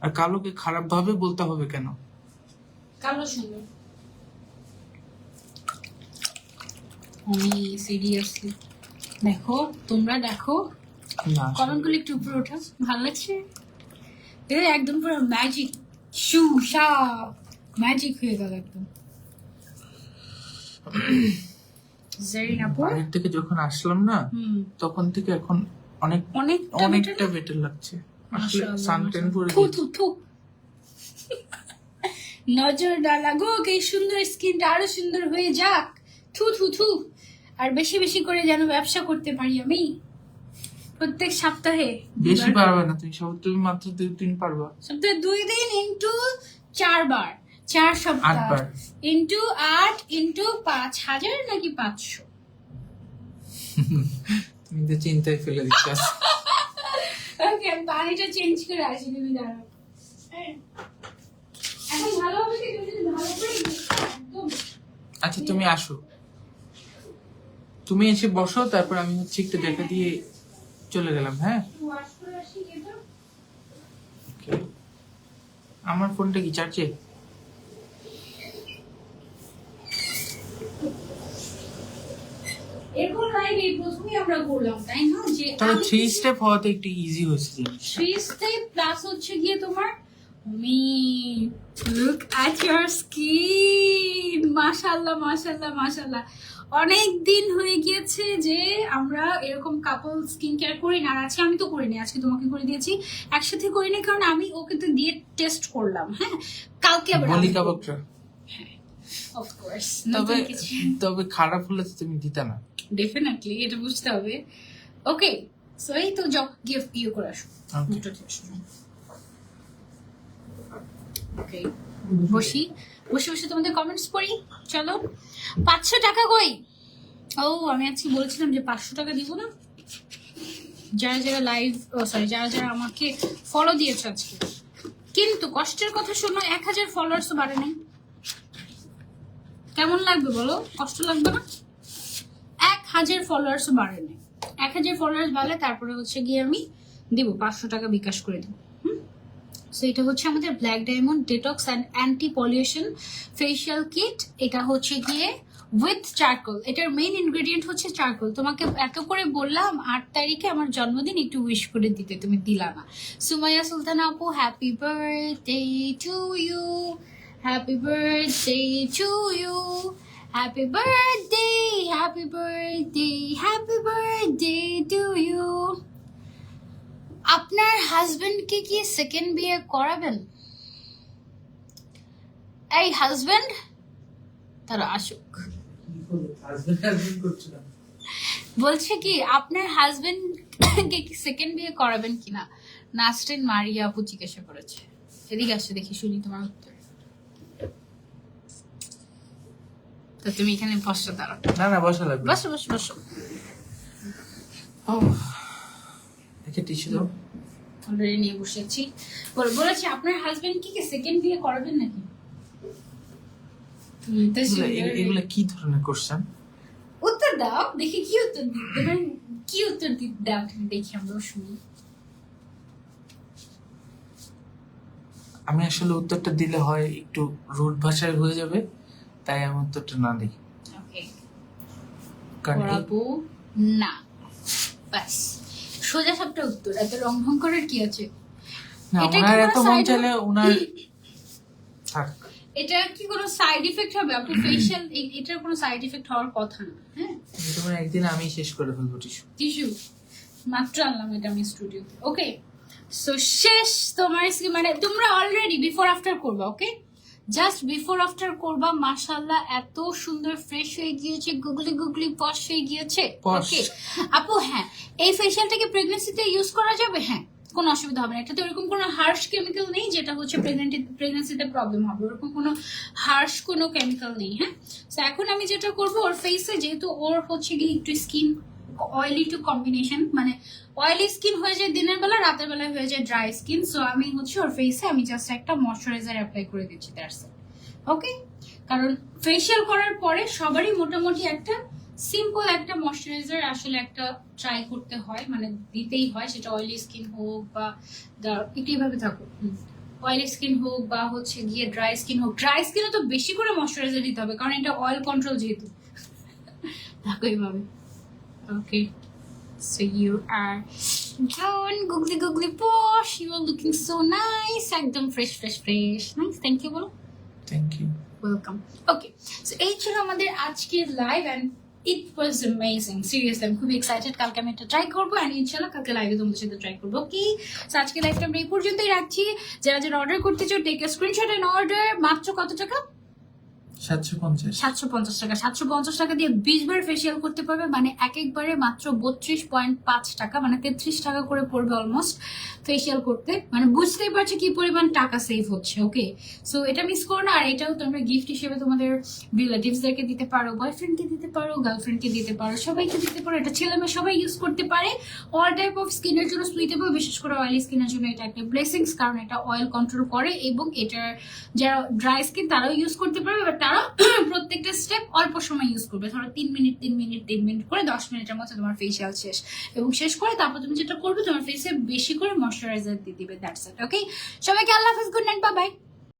আর কালোকে খারাপ ভাবে বলতে হবে কেন? কালো সুন্দর। আমি সিরিয়াসলি দেখো, তোমরা দেখো, না কমেন্ট করলে একটু উপরে ওঠা, ভালো লাগছে। এটা একদম পুরো ম্যাজিক, শু শা ম্যাজিক হয়ে গেল একদম। জেরিন আপু, বাইরে থেকে যখন আসলাম না তখন থেকে এখন অনেক অনেকটা বেটার লাগছে। আসলে সানটেন পরে থু থু থু নজর না লাগুক, এই সুন্দর স্কিনটা আরো সুন্দর হয়ে যাক। থু থু থু। আর বেশি বেশি করে যেন ব্যবসা করতে পারি আমি প্রত্যেক সপ্তাহে। বেশি পারবে না তুমি মাত্র 2 দিন পারবা। সপ্তাহে 2 দিন ইনটু 4 বার, 4 সপ্তাহ 8 বার ইনটু 8 ইনটু 5000 নাকি 500। তুমি তো চিন্তায় ফেলে দিচ্ছ। ওকে, আমি পানিটা চেঞ্জ করে আসি, তুমি দাঁড়াও। এখন ভালো হবে কি, তুমি যদি ভালো করে একদম। আচ্ছা তুমি আসো, তুমি এসে বসো, তারপর আমি হচ্ছে একটু দেখা দিয়ে চলে গেলাম। হ্যাঁ ওয়াশ করে আসি এটা। Okay. আমার ফোনটা কি চার্জে? এরকম লাইভে প্রথমেই আমরা করলাম, তাই না? যে তবে 3 স্টেপ হওয়াতে একটু ইজি হয়েছে জিনিসটা। 3 স্টেপ প্লাস হচ্ছে গিয়ে তোমার লুক অ্যাট ইওর স্কিন, মাশাআল্লাহ মাশাআল্লাহ মাশাআল্লাহ। অনেক দিন হয়ে গিয়েছে যে আমরা এরকম কাপল স্কিন কেয়ার করি না। আর আজকে আমি তো করিনি, আজকে তোমাকে করে দিয়েছি। একসাথে করিনি কারণ আমি ওকে তো দিয়ে টেস্ট করলাম। হ্যাঁ, কালকে আবার মল্লিকা বকরা। অফ কোর্স তবে তবে খারাপ হলে তো তুমি দিতা না। ডেফিনেটলি, এটা বুঝতে হবে। ওকে, সো এই তো জব গিফট করে আসো। ওকে, বসি বসে বসে তোমাদের কমেন্টস পড়ি। চলো, 500 টাকা কই? ও, আমি আজকে বলেছিলাম যে 500 টাকা দিব না। যারা যারা লাইভ, সরি, যারা যারা আমাকে ফলো দিয়েছে আজকে, কিন্তু কষ্টের কথা শোনো, 1000 ফলোয়ার্সও বাড়ে নাই। কেমন লাগবে বলো? কষ্ট লাগবে না? 1000 ফলোয়ার্সও বাড়ে নাই। 1000 ফলোয়ার্স বাড়লে তারপরে হচ্ছে গিয়ে আমি দিব 500 টাকা বিকাশ করে দিব। সো এটা হচ্ছে আমাদের black diamond detox and anti pollution facial kit. এটা হচ্ছে গিয়ে উইথ চারকোল। এটার মেইন ইনগ্রেডিয়েন্ট হচ্ছে চারকোল। তোমাকে এত করে বললাম 8 তারিখে আমার জন্মদিন, একটু উইশ করে দিতে, তুমি দিলা না। সুমাইয়া সুলতানা আপু, happy birthday to you, happy birthday to you, happy birthday, happy birthday, happy birthday to you. আপনার হাজবেন্ডকে কি সেকেন্ড বিয়ে করাবেন? এই হাজবেন্ড, তারা আসুক। বলছে কি আপনার হাজবেন্ডকে কি সেকেন্ড বিয়ে করাবেন কিনা? নাসরিন মারিয়া আপু জিজ্ঞাসা করেছে। এদিকে আসছে, দেখি শুনি তোমার উত্তর। তো তুমি এখানে বসো, দাঁড়াও। না না, বসা লাগবে। বসো বসো বসো। দেখে টিস্যু দাও। অলরেডি নিয়ে বসেছি। বলেছি আপনার হাজবেন্ড কি সেকেন্ড বিয়ে করাবেন নাকি? এগুলা কি ধরনের কোশ্চেন? উত্তর দাও, দেখি কি উত্তর দিতে, কি উত্তর দাও, দেখি আমরা শুনি। আমি আসলে উত্তরটা দিলে হয় একটু রুড ভাষায় হয়ে যাবে, তাই আমি উত্তরটা না দিই। ওকে, কারণ করাবো না, বাস সোজা সাপটা উত্তর। এত রং ভং করার কি আছে? না, এটা ওনার কি এত কোনো মন side- চাইলে ওনার থাক। এটা কি কোনো সাইড ইফেক্ট হবে আপু? ফেশিয়াল এটার কোনো সাইড ইফেক্ট হওয়ার কথা না। হ্যাঁ, তোমার একদিন আমি শেষ করে ফেলবো টিস্যু। টিস্যু মাত্র আনলাম এটা আমি স্টুডিওতে। ওকে, সো শেষ তোমার মানে তোমরা অলরেডি বিফোর আফটার করবা। ওকে, জাস্ট বিফোর আফটার করবা। মাশাআল্লাহ, এত সুন্দর ফ্রেশ হয়ে গিয়েছে, গুগলি গুগলি পশ হয়ে গিয়েছে। Posh। ওকে আপু, হ্যাঁ, এই ফেশিয়ালটাকে প্রেগন্যান্সিতে ইউজ করা যাবে? হ্যাঁ, কোনো অসুবিধা হবে না। এটাতে ওরকম কোনো হার্শ কেমিক্যাল নেই যেটা হচ্ছে প্রেগন্যান্সিতে প্রবলেম হবে। ওরকম কোনো হার্শ কোনো কেমিক্যাল নেই। হ্যাঁ, তো এখন আমি যেটা করবো, ওর ফেসে যেহেতু ওর হচ্ছে গিয়ে একটু স্কিন অয়েলি টু কম্বিনেশন, মানে অয়েলি স্কিন হয়ে যায় দিনের বেলা, রাতের বেলায় হয়ে যায় ড্রাই স্কিন। সো আমি হচ্ছে ওর ফেসে আমি জাস্ট একটা ময়শ্চারাইজার অ্যাপ্লাই করে দিচ্ছি, দ্যাটস ইট। ওকে, কারণ ফেশিয়াল করার পরে সবারই মোটামুটি একটা সিম্পল একটা ময়শ্চারাইজার আসলে একটা ট্রাই করতে হয়, মানে দিতেই হয়, সেটা অয়েলি স্কিন হোক বা একটু এইভাবে থাকুক, অয়েলি স্কিন হোক বা হচ্ছে গিয়ে ড্রাই স্কিন হোক। ড্রাই স্কিনে তো বেশি করে ময়শ্চারাইজার দিতে হবে, কারণ এটা অয়েল কন্ট্রোল যেহেতু। দেখো এইভাবে। ওকে, so you are done. Googly posh, you are looking so nice. একদম fresh. Nice, thank you বলো। Thank you. Welcome. Okay, so এই ছিল আমাদের আজকের live and it was amazing. Seriously আমি খুবই এক্সাইটেড। কালকে আমি এটা ট্রাই করবো অ্যান্ড ইনশাল্লাহ কালকে লাইভে তোমাদের সাথে ট্রাই করবো। ওকে, সো আজকে লাইভটা আমরা এই পর্যন্তই রাখছি। যারা অর্ডার করতে চাও take a screenshot and order. মাত্র কত টাকা? 750। 750 টাকা। 750 টাকা দিয়ে 20 বার ফেসিয়াল করতে পারবে, মানে একবারে মাত্র 32.5 টাকা, মানে 33 টাকা করে পড়বে অলমোস্ট ফেসিয়াল করতে। মানে বুঝতেই পারছো কি পরিমাণ টাকা সেভ হচ্ছে। ওকে, সো এটা মিস করো না। আর এটাও তোমরা গিফট হিসেবে তোমাদের রিলেটিভসদেরকে দিতে পারো, বয়ফ্রেন্ডকে দিতে পারো, গার্লফ্রেন্ডকে দিতে পারো, সবাইকে দিতে পারো। এটা ছেলে মেয়ে সবাই ইউজ করতে পারে। অল টাইপ অফ স্কিনের জন্য সুইটেবল, বিশেষ করে অয়েলি স্কিনের জন্য এটা একটা ব্লেসিংস, কারণ এটা অয়েল কন্ট্রোল করে এবং এটার যারা ড্রাই স্কিন তারাও ইউজ করতে পারবে। বাট তারা প্রত্যেকটা স্টেপ অল্প সময় ইউজ করবে। ধরো 3 মিনিট করে 10 মিনিটের মধ্যে তোমার ফেসিয়াল শেষ, এবং শেষ করে তারপর তুমি যেটা করবে তোমার ফেসে বেশি করে ময়শ্চারাইজার দিয়ে দিবে। That's it. ওকে, সবাইকে আল্লাহ হাফেজ, গুড নাইট, বাই বাই।